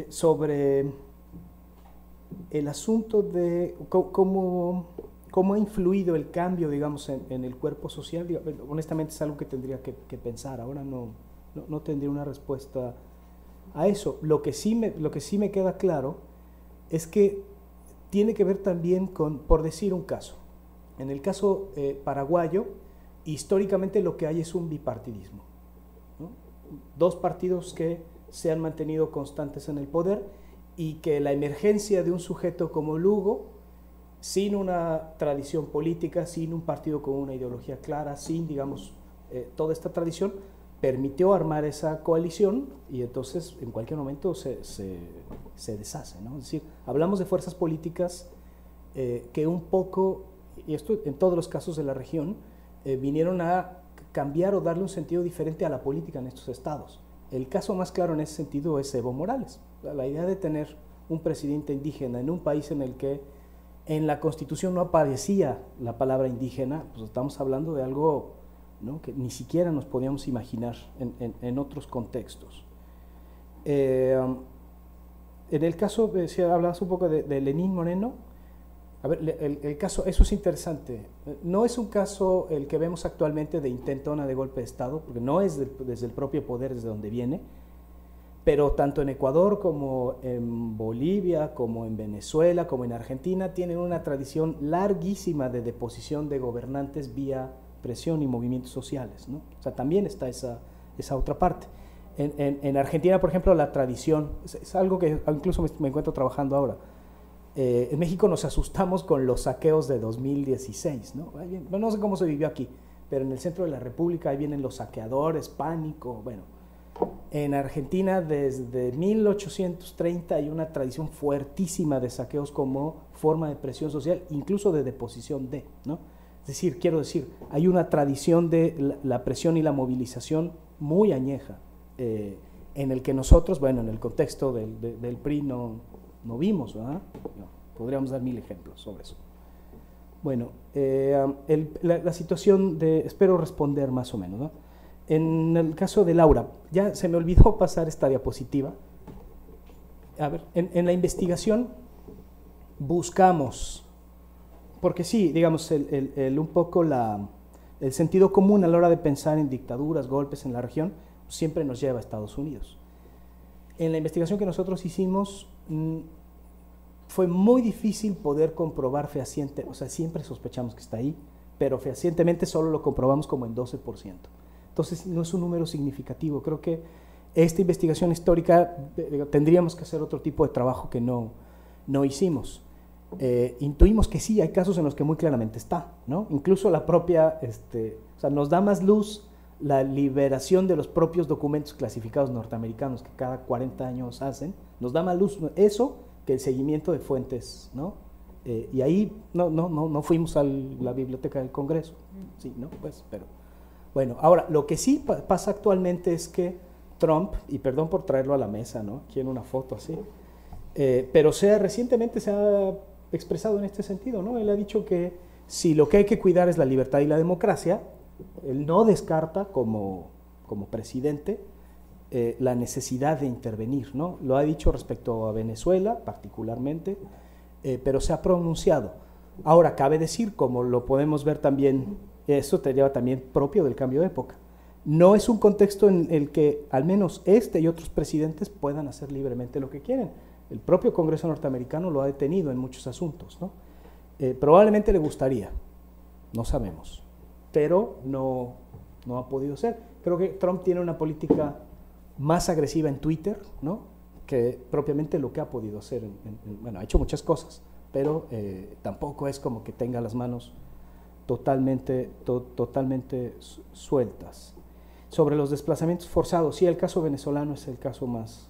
Sobre el asunto de cómo ha influido el cambio, digamos, en el cuerpo social, honestamente es algo que tendría que pensar. Ahora no tendría una respuesta a eso. Lo que sí me queda claro es que tiene que ver también con, por decir un caso, en el caso paraguayo, históricamente lo que hay es un bipartidismo, ¿no? Dos partidos que se han mantenido constantes en el poder y que la emergencia de un sujeto como Lugo, sin una tradición política, sin un partido con una ideología clara, sin, digamos, toda esta tradición, permitió armar esa coalición y entonces en cualquier momento se deshace, ¿no? Es decir, hablamos de fuerzas políticas que un poco, y esto en todos los casos de la región, vinieron a cambiar o darle un sentido diferente a la política en estos estados. El caso más claro en ese sentido es Evo Morales. La idea de tener un presidente indígena en un país en el que en la Constitución no aparecía la palabra indígena, pues estamos hablando de algo, ¿no?, que ni siquiera nos podíamos imaginar en otros contextos. En el caso, si hablabas un poco de Lenín Moreno, a ver, el caso, eso es interesante. No es un caso el que vemos actualmente de intentona de golpe de Estado, porque no es desde el propio poder desde donde viene, pero tanto en Ecuador como en Bolivia, como en Venezuela, como en Argentina, tienen una tradición larguísima de deposición de gobernantes vía presión y movimientos sociales, ¿no? O sea, también está esa otra parte. En Argentina, por ejemplo, la tradición, es algo que incluso me encuentro trabajando ahora. En México nos asustamos con los saqueos de 2016, ¿no? No sé cómo se vivió aquí, pero en el centro de la República ahí vienen los saqueadores, pánico, bueno. En Argentina desde 1830 hay una tradición fuertísima de saqueos como forma de presión social, incluso de deposición de, ¿no? Es decir, quiero decir, hay una tradición de la presión y la movilización muy añeja, en el que nosotros, bueno, en el contexto del PRI no vimos, ¿verdad? No, podríamos dar 1000 ejemplos sobre eso. Bueno, la situación de, espero responder más o menos, ¿no? En el caso de Laura, ya se me olvidó pasar esta diapositiva. A ver, en la investigación buscamos, porque sí, digamos, un poco el sentido común a la hora de pensar en dictaduras, golpes en la región, siempre nos lleva a Estados Unidos. En la investigación que nosotros hicimos, fue muy difícil poder comprobar fehaciente, o sea, siempre sospechamos que está ahí, pero fehacientemente solo lo comprobamos como en 12%. Entonces no es un número significativo. Creo que esta investigación histórica tendríamos que hacer otro tipo de trabajo que no hicimos. Intuimos que sí, hay casos en los que muy claramente está, ¿no? Incluso la propia, o sea, nos da más luz la liberación de los propios documentos clasificados norteamericanos que cada 40 años hacen, nos da más luz eso que el seguimiento de fuentes, ¿no? Y ahí no fuimos a la biblioteca del Congreso, sí, ¿no? Pues, pero bueno, ahora, lo que sí pasa actualmente es que Trump, y perdón por traerlo a la mesa, ¿no?, aquí en una foto así, pero recientemente se ha expresado en este sentido, ¿no? Él ha dicho que si lo que hay que cuidar es la libertad y la democracia, él no descarta como presidente la necesidad de intervenir, ¿no? Lo ha dicho respecto a Venezuela particularmente, pero se ha pronunciado. Ahora, cabe decir, como lo podemos ver también, esto te lleva también propio del cambio de época. No es un contexto en el que al menos este y otros presidentes puedan hacer libremente lo que quieren. El propio Congreso norteamericano lo ha detenido en muchos asuntos, ¿no? Probablemente le gustaría, no sabemos, pero no ha podido ser. Creo que Trump tiene una política más agresiva en Twitter, ¿no?, que propiamente lo que ha podido hacer. Bueno, ha hecho muchas cosas, pero tampoco es como que tenga las manos totalmente sueltas. Sobre los desplazamientos forzados, sí, el caso venezolano es el caso más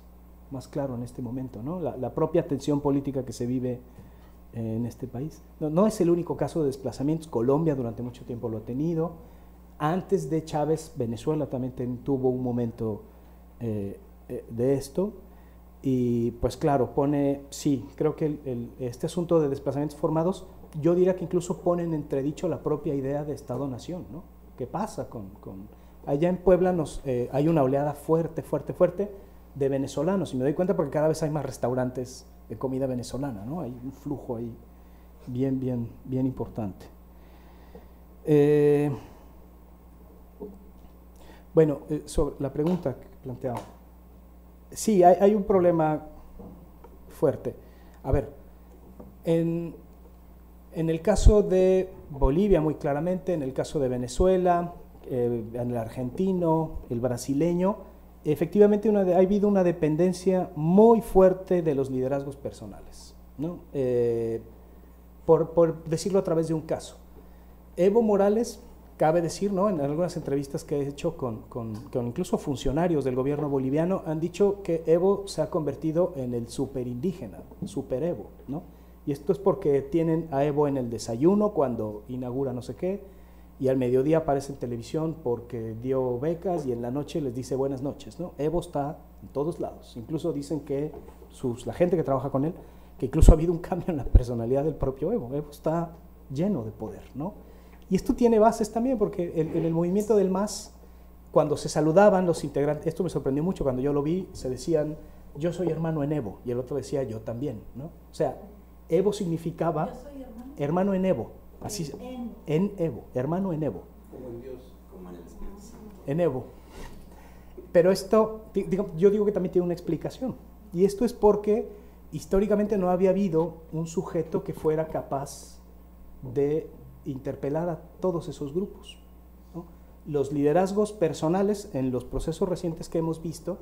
claro en este momento, ¿no? La propia tensión política que se vive en este país. No es el único caso de desplazamientos. Colombia durante mucho tiempo lo ha tenido. Antes de Chávez, Venezuela también tuvo un momento de esto. Y pues claro, sí, creo que este asunto de desplazamientos formados, yo diría que incluso pone en entredicho la propia idea de Estado-Nación, ¿no? ¿Qué pasa allá en Puebla hay una oleada fuerte de venezolanos, y me doy cuenta porque cada vez hay más restaurantes de comida venezolana, ¿no? Hay un flujo ahí bien importante. Bueno, sobre la pregunta que planteaba, sí, hay un problema fuerte. A ver, en el caso de Bolivia, muy claramente, en el caso de Venezuela, en el argentino, el brasileño, efectivamente ha habido una dependencia muy fuerte de los liderazgos personales, ¿no? Por decirlo a través de un caso. Evo Morales, cabe decir, ¿no?, en algunas entrevistas que he hecho con incluso funcionarios del gobierno boliviano, han dicho que Evo se ha convertido en el superindígena, super Evo, ¿no? Y esto es porque tienen a Evo en el desayuno cuando inaugura no sé qué, y al mediodía aparece en televisión porque dio becas y en la noche les dice buenas noches, ¿no? Evo está en todos lados, incluso dicen que la gente que trabaja con él, que incluso ha habido un cambio en la personalidad del propio Evo. Evo está lleno de poder, ¿no? Y esto tiene bases también, porque en el movimiento del MAS, cuando se saludaban los integrantes, esto me sorprendió mucho, cuando yo lo vi, se decían, yo soy hermano en Evo, y el otro decía, yo también, ¿no? O sea, Evo significaba hermano en Evo, así, en Evo, hermano en Evo. Como en Dios, como en el Espíritu Santo. En Evo. Pero esto, yo digo que también tiene una explicación, y esto es porque históricamente no había habido un sujeto que fuera capaz de interpelar a todos esos grupos, ¿no? Los liderazgos personales en los procesos recientes que hemos visto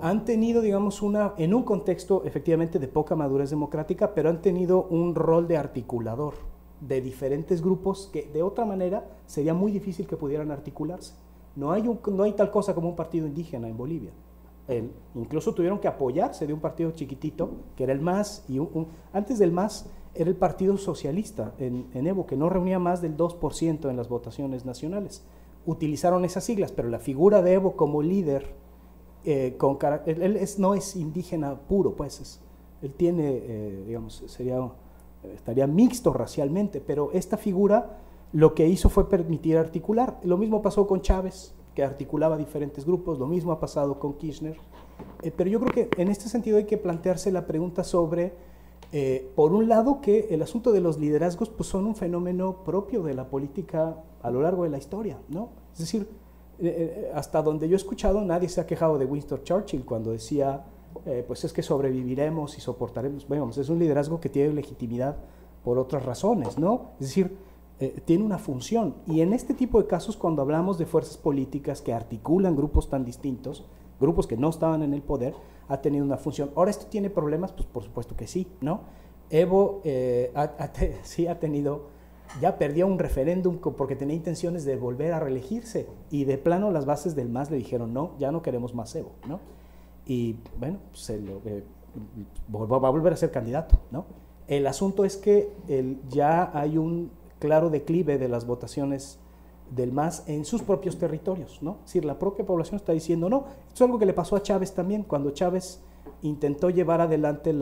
han tenido, digamos, en un contexto efectivamente de poca madurez democrática, pero han tenido un rol de articulador de diferentes grupos que de otra manera sería muy difícil que pudieran articularse. No hay tal cosa como un partido indígena en Bolivia. Incluso tuvieron que apoyarse de un partido chiquitito, que era el MAS, y antes del MAS era el Partido Socialista en Evo, que no reunía más del 2% en las votaciones nacionales. Utilizaron esas siglas, pero la figura de Evo como líder, él no es indígena puro, pues él tiene, digamos, estaría mixto racialmente, pero esta figura lo que hizo fue permitir articular. Lo mismo pasó con Chávez, que articulaba diferentes grupos, lo mismo ha pasado con Kirchner, pero yo creo que en este sentido hay que plantearse la pregunta sobre, por un lado, que el asunto de los liderazgos pues son un fenómeno propio de la política a lo largo de la historia, ¿no? Es decir, hasta donde yo he escuchado, nadie se ha quejado de Winston Churchill cuando decía, pues es que sobreviviremos y soportaremos. Bueno, es un liderazgo que tiene legitimidad por otras razones, ¿no? Es decir, tiene una función. Y en este tipo de casos, cuando hablamos de fuerzas políticas que articulan grupos tan distintos, grupos que no estaban en el poder, ha tenido una función. Ahora, ¿esto tiene problemas? Pues por supuesto que sí, ¿no? Evo sí ha tenido, ya perdió un referéndum porque tenía intenciones de volver a reelegirse, y de plano las bases del MAS le dijeron, no, ya no queremos más Evo, ¿no? Y bueno, va a volver a ser candidato, ¿no? El asunto es que ya hay un claro declive de las votaciones del MAS en sus propios territorios, ¿no? Es decir, la propia población está diciendo no. Esto es algo que le pasó a Chávez también, cuando Chávez intentó llevar adelante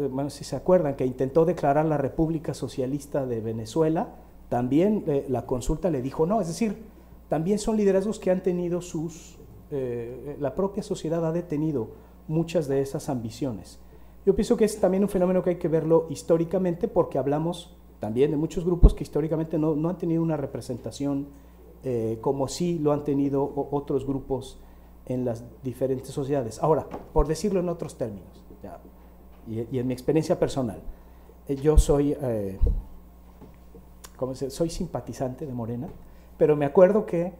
bueno, si se acuerdan, que intentó declarar la República Socialista de Venezuela, también la consulta le dijo no. Es decir, también son liderazgos que han tenido la propia sociedad ha detenido muchas de esas ambiciones. Yo pienso que es también un fenómeno que hay que verlo históricamente, porque hablamos también de muchos grupos que históricamente no han tenido una representación como sí lo han tenido otros grupos en las diferentes sociedades. Ahora, por decirlo en otros términos, y en mi experiencia personal, yo soy simpatizante de Morena, pero me acuerdo que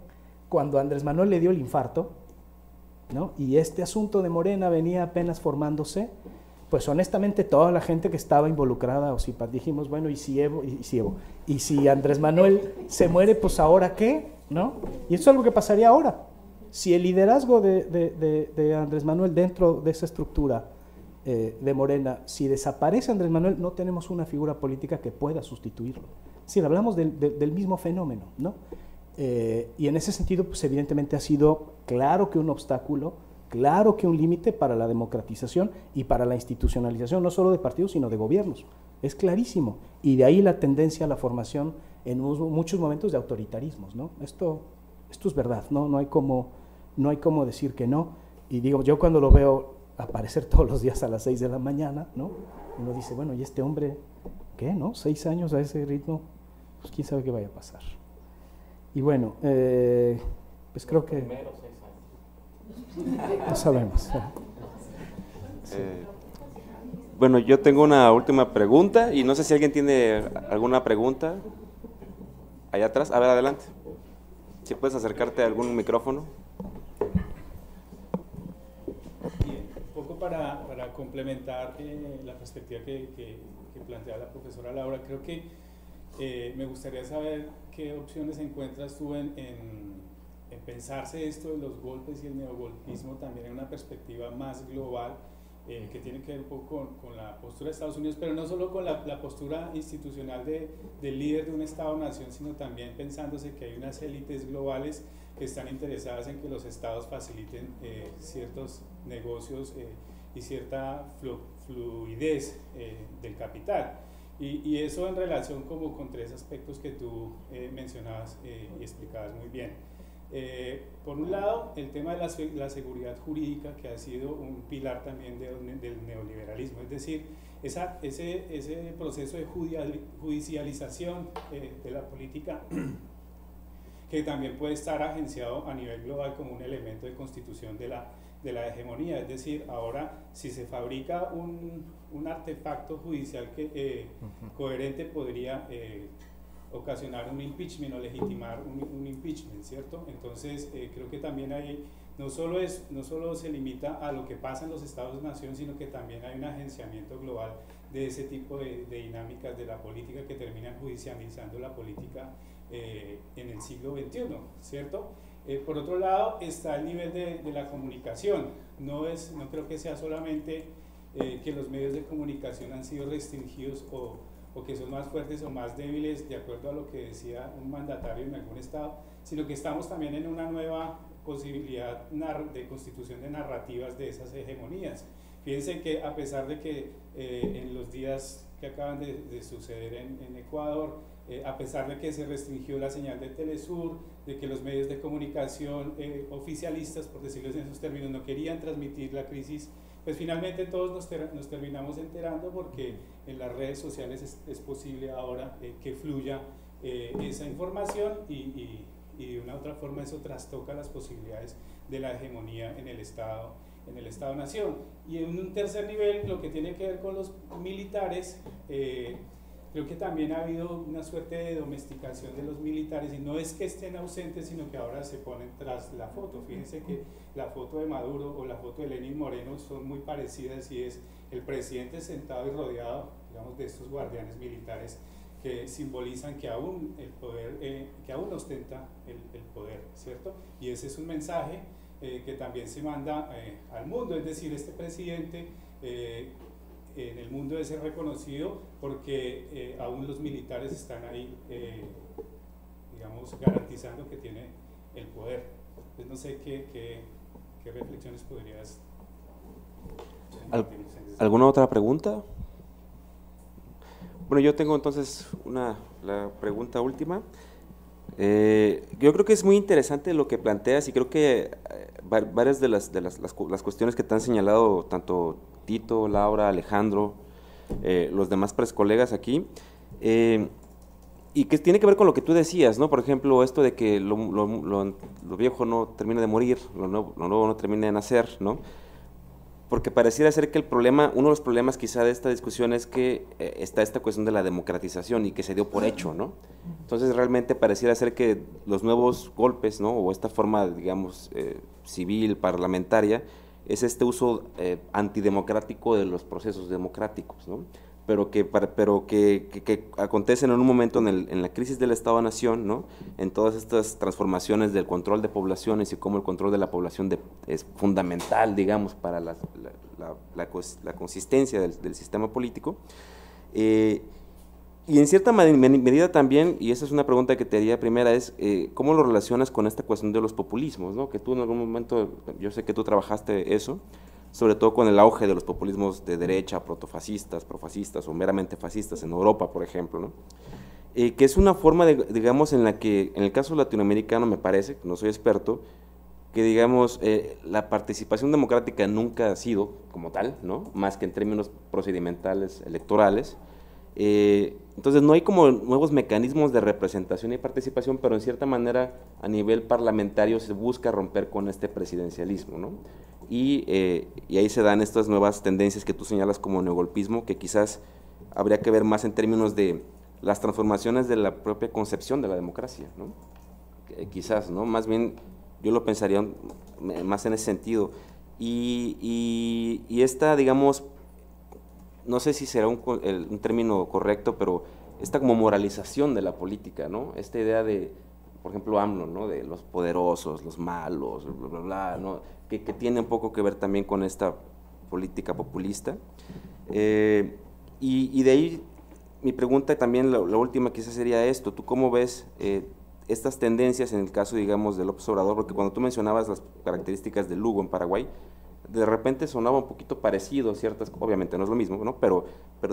cuando Andrés Manuel le dio el infarto, ¿no? Y este asunto de Morena venía apenas formándose, pues honestamente toda la gente que estaba involucrada o dijimos, bueno, ¿y si Andrés Manuel se muere, pues ahora qué? ¿No? Y eso es algo que pasaría ahora. Si el liderazgo de Andrés Manuel dentro de esa estructura de Morena, si desaparece Andrés Manuel, no tenemos una figura política que pueda sustituirlo. Es decir, hablamos del mismo fenómeno, ¿no? Y en ese sentido, pues evidentemente ha sido claro que un obstáculo, claro que un límite para la democratización y para la institucionalización, no solo de partidos, sino de gobiernos. Es clarísimo. Y de ahí la tendencia a la formación en muchos momentos de autoritarismos, ¿no? Esto es verdad, ¿no? No hay como decir que no. Y digo, yo cuando lo veo aparecer todos los días a las 6 de la mañana, ¿no? Uno dice, bueno, ¿y este hombre qué, no? 6 años a ese ritmo, pues quién sabe qué vaya a pasar. Y bueno, pues creo que... Primero 6 años. No sabemos. Bueno, yo tengo una última pregunta y no sé si alguien tiene alguna pregunta. Allá atrás, a ver, adelante. Si puedes acercarte a algún micrófono. Bien, un poco para complementar la perspectiva que plantea la profesora Laura, creo que me gustaría saber qué opciones encuentras tú en pensarse esto de los golpes y el neogolpismo también en una perspectiva más global, que tiene que ver un poco con la postura de Estados Unidos, pero no solo con la postura institucional del líder de un Estado-nación, sino también pensándose que hay unas élites globales que están interesadas en que los estados faciliten ciertos negocios y cierta fluidez del capital. Y eso en relación como con tres aspectos que tú mencionabas y explicabas muy bien. Por un lado, el tema de la seguridad jurídica, que ha sido un pilar también del neoliberalismo, es decir, ese proceso de judicialización de la política que también puede estar agenciado a nivel global como un elemento de constitución de la hegemonía, es decir, ahora si se fabrica un artefacto judicial coherente podría ocasionar un impeachment o legitimar un impeachment, ¿cierto? Entonces creo que también hay, no solo se limita a lo que pasa en los Estados-nación, sino que también hay un agenciamiento global de ese tipo de dinámicas de la política que terminan judicializando la política en el siglo XXI, ¿cierto? Por otro lado está el nivel de la comunicación. No creo que sea solamente que los medios de comunicación han sido restringidos o que son más fuertes o más débiles de acuerdo a lo que decía un mandatario en algún estado, sino que estamos también en una nueva posibilidad de constitución de narrativas de esas hegemonías. Fíjense que a pesar de que en los días que acaban de suceder en Ecuador, a pesar de que se restringió la señal de Telesur, de que los medios de comunicación oficialistas, por decirlo en esos términos, no querían transmitir la crisis, pues finalmente todos nos terminamos enterando porque en las redes sociales es posible ahora que fluya esa información y de una u otra forma eso trastoca las posibilidades de la hegemonía en el Estado-nación. Y en un tercer nivel, lo que tiene que ver con los militares, creo que también ha habido una suerte de domesticación de los militares, y no es que estén ausentes, sino que ahora se ponen tras la foto. Fíjense que la foto de Maduro o la foto de Lenín Moreno son muy parecidas, y es el presidente sentado y rodeado, digamos, de estos guardianes militares que simbolizan que aún el poder, que aún ostenta el poder, ¿cierto? Y ese es un mensaje que también se manda al mundo, es decir, este presidente en el mundo es reconocido porque aún los militares están ahí, digamos, garantizando que tiene el poder. Entonces no sé qué reflexiones podrías... ¿Alguna otra pregunta? Bueno, yo tengo entonces la pregunta última. Yo creo que es muy interesante lo que planteas, y creo que varias de las cuestiones que te han señalado tanto Tito, Laura, Alejandro, los demás colegas aquí, y que tiene que ver con lo que tú decías, ¿no? Por ejemplo, esto de que lo viejo no termina de morir, lo nuevo no termina de nacer, ¿no? Porque pareciera ser que uno de los problemas quizá de esta discusión es que está esta cuestión de la democratización y que se dio por hecho, ¿no? Entonces realmente pareciera ser que los nuevos golpes, ¿no? O esta forma, digamos, civil, parlamentaria, es este uso antidemocrático de los procesos democráticos, ¿no? Pero que acontecen en un momento en la crisis del Estado-nación, ¿no? En todas estas transformaciones del control de poblaciones y cómo el control de la población es fundamental, digamos, para la consistencia del sistema político. Y en cierta medida también, y esa es una pregunta que te haría primera, es ¿cómo lo relacionas con esta cuestión de los populismos, ¿no? Que tú en algún momento, yo sé que tú trabajaste eso, sobre todo con el auge de los populismos de derecha, protofascistas, profascistas o meramente fascistas en Europa, por ejemplo, ¿no? Que es una forma, digamos, en la que, en el caso latinoamericano me parece, no soy experto, que digamos, la participación democrática nunca ha sido como tal, ¿no? Más que en términos procedimentales electorales. Entonces no hay como nuevos mecanismos de representación y participación, pero en cierta manera a nivel parlamentario se busca romper con este presidencialismo, ¿no? Y ahí se dan estas nuevas tendencias que tú señalas como neogolpismo, que quizás habría que ver más en términos de las transformaciones de la propia concepción de la democracia, ¿no? Quizás, ¿no? Más bien yo lo pensaría más en ese sentido. Y esta, digamos, no sé si será un término correcto, pero esta como moralización de la política, ¿no? Esta idea de, por ejemplo, AMLO, ¿no? De los poderosos, los malos, bla, bla, bla, ¿no? Que tiene un poco que ver también con esta política populista. Y de ahí mi pregunta también, la última quizás sería esto, ¿tú cómo ves estas tendencias en el caso, digamos, del López Obrador? Porque cuando tú mencionabas las características de Lugo en Paraguay, de repente sonaba un poquito parecido, ciertas, obviamente no es lo mismo, ¿no? Pero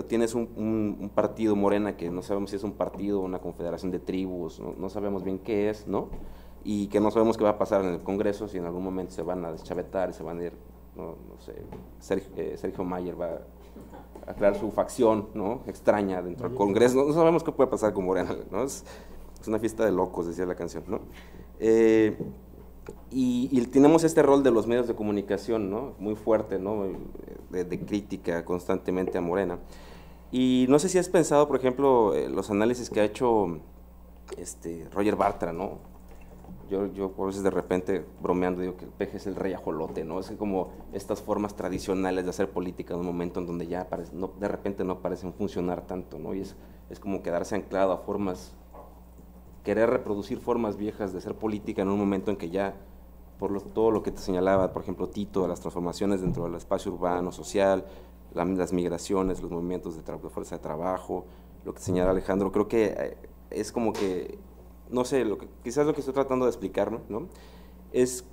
tienes un partido Morena que no sabemos si es un partido, una confederación de tribus, no sabemos bien qué es, ¿no? Y que no sabemos qué va a pasar en el Congreso, si en algún momento se van a deschavetar, se van a ir, no sé, Sergio Mayer va a crear su facción, ¿no?, extraña dentro del Congreso, no sabemos qué puede pasar con Morena, ¿no? Es una fiesta de locos, decía la canción, ¿no? Y tenemos este rol de los medios de comunicación, ¿no?, muy fuerte, ¿no?, de crítica constantemente a Morena. Y no sé si has pensado, por ejemplo, los análisis que ha hecho Roger Bartra, ¿no? Yo a veces de repente bromeando digo que el peje es el rey ajolote, ¿no? Es como estas formas tradicionales de hacer política en un momento en donde ya de repente no parecen funcionar tanto, ¿no? Y es como quedarse anclado a formas, querer reproducir formas viejas de hacer política en un momento en que ya, todo lo que te señalaba, por ejemplo, Tito, de las transformaciones dentro del espacio urbano, social, las migraciones, los movimientos de fuerza de trabajo, lo que señala Alejandro, creo que es como que, no sé, quizás lo que estoy tratando de explicar, ¿no?, es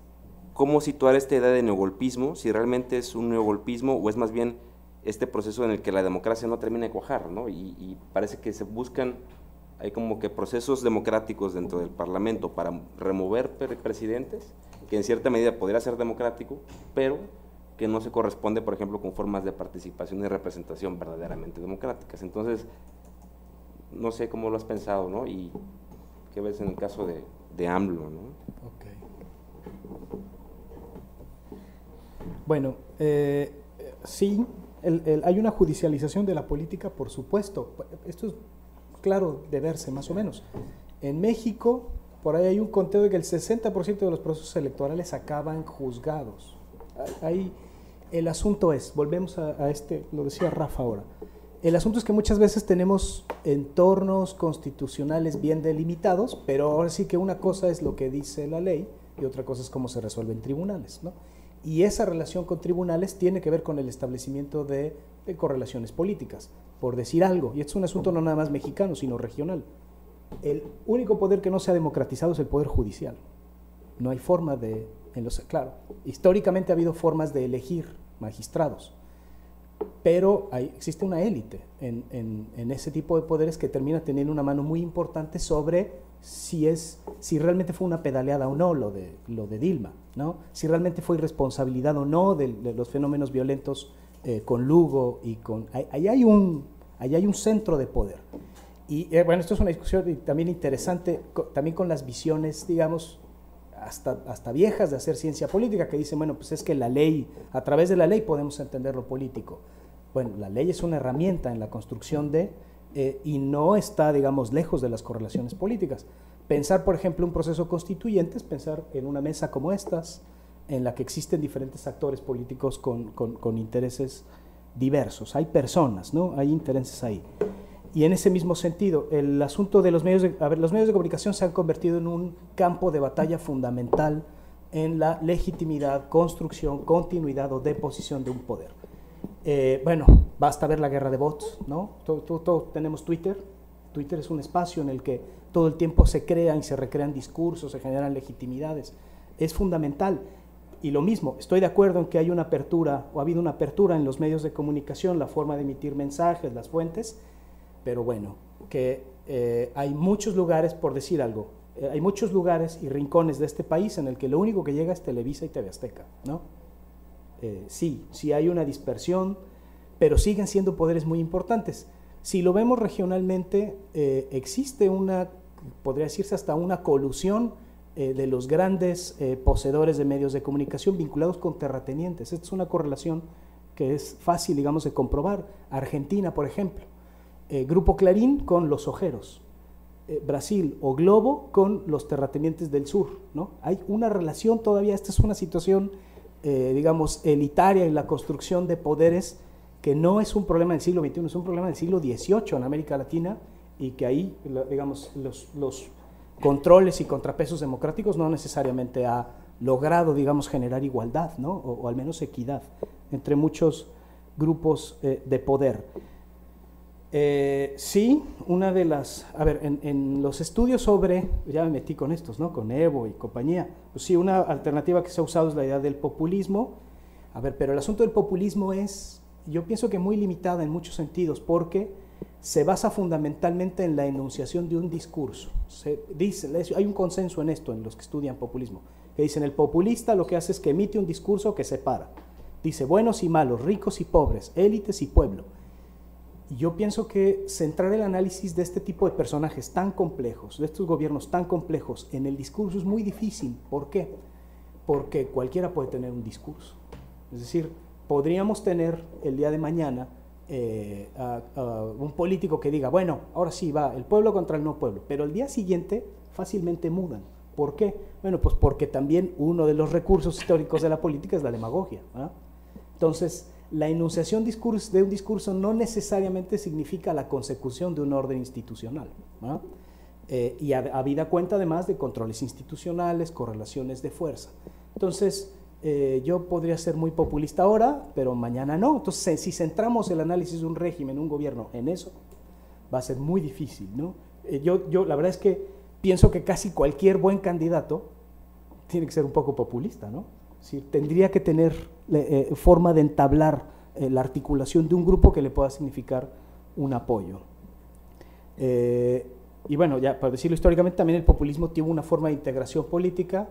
cómo situar esta idea de neogolpismo, si realmente es un neogolpismo o es más bien este proceso en el que la democracia no termina de cuajar, ¿no? Y parece que se buscan, hay como que procesos democráticos dentro del Parlamento para remover presidentes, que en cierta medida podría ser democrático, pero que no se corresponde, por ejemplo, con formas de participación y representación verdaderamente democráticas. Entonces, no sé cómo lo has pensado, ¿no? Y qué ves en el caso de AMLO, ¿no? Okay. Bueno, sí, hay una judicialización de la política, por supuesto. Esto es claro de verse, más o menos. En México, por ahí hay un conteo de que el 60% de los procesos electorales acaban juzgados. Ahí, el asunto es, volvemos a lo decía Rafa ahora, el asunto es que muchas veces tenemos entornos constitucionales bien delimitados, pero ahora sí que una cosa es lo que dice la ley y otra cosa es cómo se resuelve en tribunales, ¿no? Y esa relación con tribunales tiene que ver con el establecimiento de correlaciones políticas, por decir algo, y esto es un asunto no nada más mexicano, sino regional. El único poder que no se ha democratizado es el poder judicial. No hay forma claro, históricamente ha habido formas de elegir magistrados, pero existe una élite en ese tipo de poderes que termina teniendo una mano muy importante sobre si realmente fue una pedaleada o no lo de Dilma, ¿no? Si realmente fue irresponsabilidad o no de los fenómenos violentos con Lugo y ahí hay un centro de poder. Y bueno, esto es una discusión también interesante, también con las visiones, digamos, hasta viejas de hacer ciencia política, que dicen, bueno, pues es que la ley, a través de la ley podemos entender lo político. Bueno, la ley es una herramienta en la construcción y no está, digamos, lejos de las correlaciones políticas. Pensar, por ejemplo, un proceso constituyente es pensar en una mesa como estas, en la que existen diferentes actores políticos con intereses diversos. Hay personas, ¿no? Hay intereses ahí. Y en ese mismo sentido, el asunto de los medios de comunicación se han convertido en un campo de batalla fundamental en la legitimidad, construcción, continuidad o deposición de un poder. Bueno, basta ver la guerra de bots, ¿no? Todos tenemos Twitter. Twitter es un espacio en el que todo el tiempo se crean y se recrean discursos, se generan legitimidades. Es fundamental. Y lo mismo, estoy de acuerdo en que hay una apertura, o ha habido una apertura en los medios de comunicación, la forma de emitir mensajes, las fuentes, pero bueno, que hay muchos lugares, por decir algo, hay muchos lugares y rincones de este país en el que lo único que llega es Televisa y TV Azteca, ¿no? Sí hay una dispersión, pero siguen siendo poderes muy importantes. Si lo vemos regionalmente, existe podría decirse hasta una colusión de los grandes poseedores de medios de comunicación vinculados con terratenientes. Esta es una correlación que es fácil, digamos, de comprobar. Argentina, por ejemplo, Grupo Clarín con los ojeros, Brasil o Globo con los terratenientes del sur, ¿no? Hay una relación todavía, esta es una situación, digamos, elitaria en la construcción de poderes que no es un problema del siglo XXI, es un problema del siglo XVIII en América Latina y que ahí, digamos, los controles y contrapesos democráticos no necesariamente ha logrado, digamos, generar igualdad, ¿no? O al menos equidad entre muchos grupos de poder. Sí, una de las, a ver, en los estudios sobre, ya me metí con estos, ¿no? Con Evo y compañía, pues sí, una alternativa que se ha usado es la idea del populismo. A ver, pero el asunto del populismo es, yo pienso que muy limitada en muchos sentidos, porque se basa fundamentalmente en la enunciación de un discurso. Hay un consenso en esto, en los que estudian populismo, que dicen el populista lo que hace es que emite un discurso que separa. Dice buenos y malos, ricos y pobres, élites y pueblo. Y yo pienso que centrar el análisis de este tipo de personajes tan complejos, de estos gobiernos tan complejos, en el discurso es muy difícil. ¿Por qué? Porque cualquiera puede tener un discurso. Es decir, podríamos tener el día de mañana un político que diga, bueno, ahora sí va el pueblo contra el no pueblo, pero el día siguiente fácilmente mudan. ¿Por qué? Bueno, pues porque también uno de los recursos históricos de la política es la demagogia, ¿verdad? Entonces, la enunciación de un discurso no necesariamente significa la consecución de un orden institucional, ¿verdad? Y habida cuenta además de controles institucionales, correlaciones de fuerza. Entonces, yo podría ser muy populista ahora, pero mañana no. Entonces, si centramos el análisis de un régimen, un gobierno en eso, va a ser muy difícil, ¿no? Yo la verdad es que pienso que casi cualquier buen candidato tiene que ser un poco populista, ¿no? Es decir, tendría que tener forma de entablar la articulación de un grupo que le pueda significar un apoyo. Y bueno, ya para decirlo históricamente, también el populismo tuvo una forma de integración política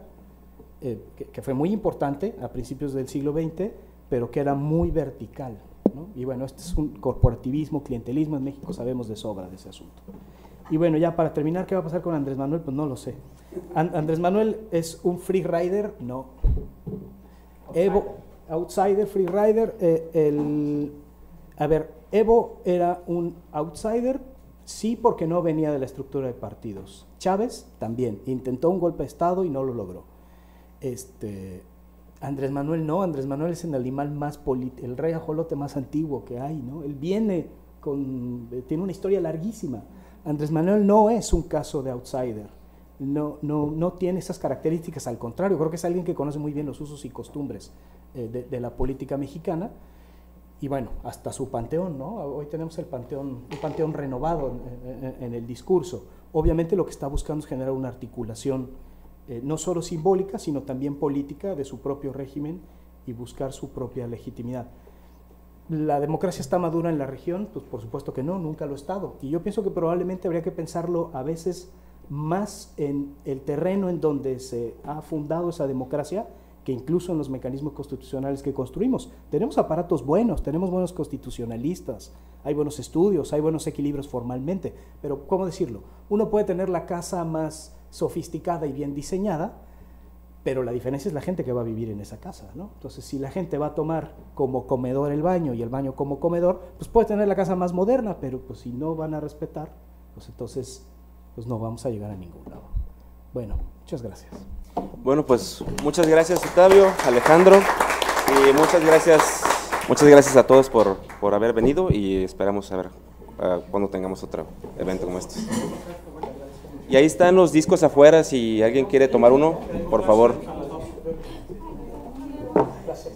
que fue muy importante a principios del siglo XX, pero que era muy vertical, ¿no? Y bueno, este es un corporativismo, clientelismo, en México sabemos de sobra de ese asunto. Y bueno, ya para terminar, ¿qué va a pasar con Andrés Manuel? Pues no lo sé. ¿Andrés Manuel es un free rider? No. Evo, outsider, free rider. A ver, Evo era un outsider, sí, porque no venía de la estructura de partidos. Chávez también, intentó un golpe de Estado y no lo logró. Andrés Manuel no, Andrés Manuel es el animal más político, el rey ajolote más antiguo que hay, ¿no? Él tiene una historia larguísima. Andrés Manuel no es un caso de outsider, no tiene esas características, al contrario, creo que es alguien que conoce muy bien los usos y costumbres de la política mexicana, y bueno, hasta su panteón, ¿no? Hoy tenemos un panteón renovado en el discurso. Obviamente lo que está buscando es generar una articulación no solo simbólica, sino también política de su propio régimen y buscar su propia legitimidad. ¿La democracia está madura en la región? Pues por supuesto que no, nunca lo ha estado. Y yo pienso que probablemente habría que pensarlo a veces más en el terreno en donde se ha fundado esa democracia que incluso en los mecanismos constitucionales que construimos. Tenemos aparatos buenos, tenemos buenos constitucionalistas, hay buenos estudios, hay buenos equilibrios formalmente, pero ¿cómo decirlo? Uno puede tener la casa más sofisticada y bien diseñada, pero la diferencia es la gente que va a vivir en esa casa, ¿no? Entonces, si la gente va a tomar como comedor el baño y el baño como comedor, pues puede tener la casa más moderna, pero pues si no van a respetar, pues entonces pues no vamos a llegar a ningún lado. Bueno, muchas gracias. Bueno, pues muchas gracias Octavio, Alejandro, y muchas gracias a todos por haber venido, y esperamos a ver cuando tengamos otro evento como este. Y ahí están los discos afuera, si alguien quiere tomar uno, por favor. Gracias.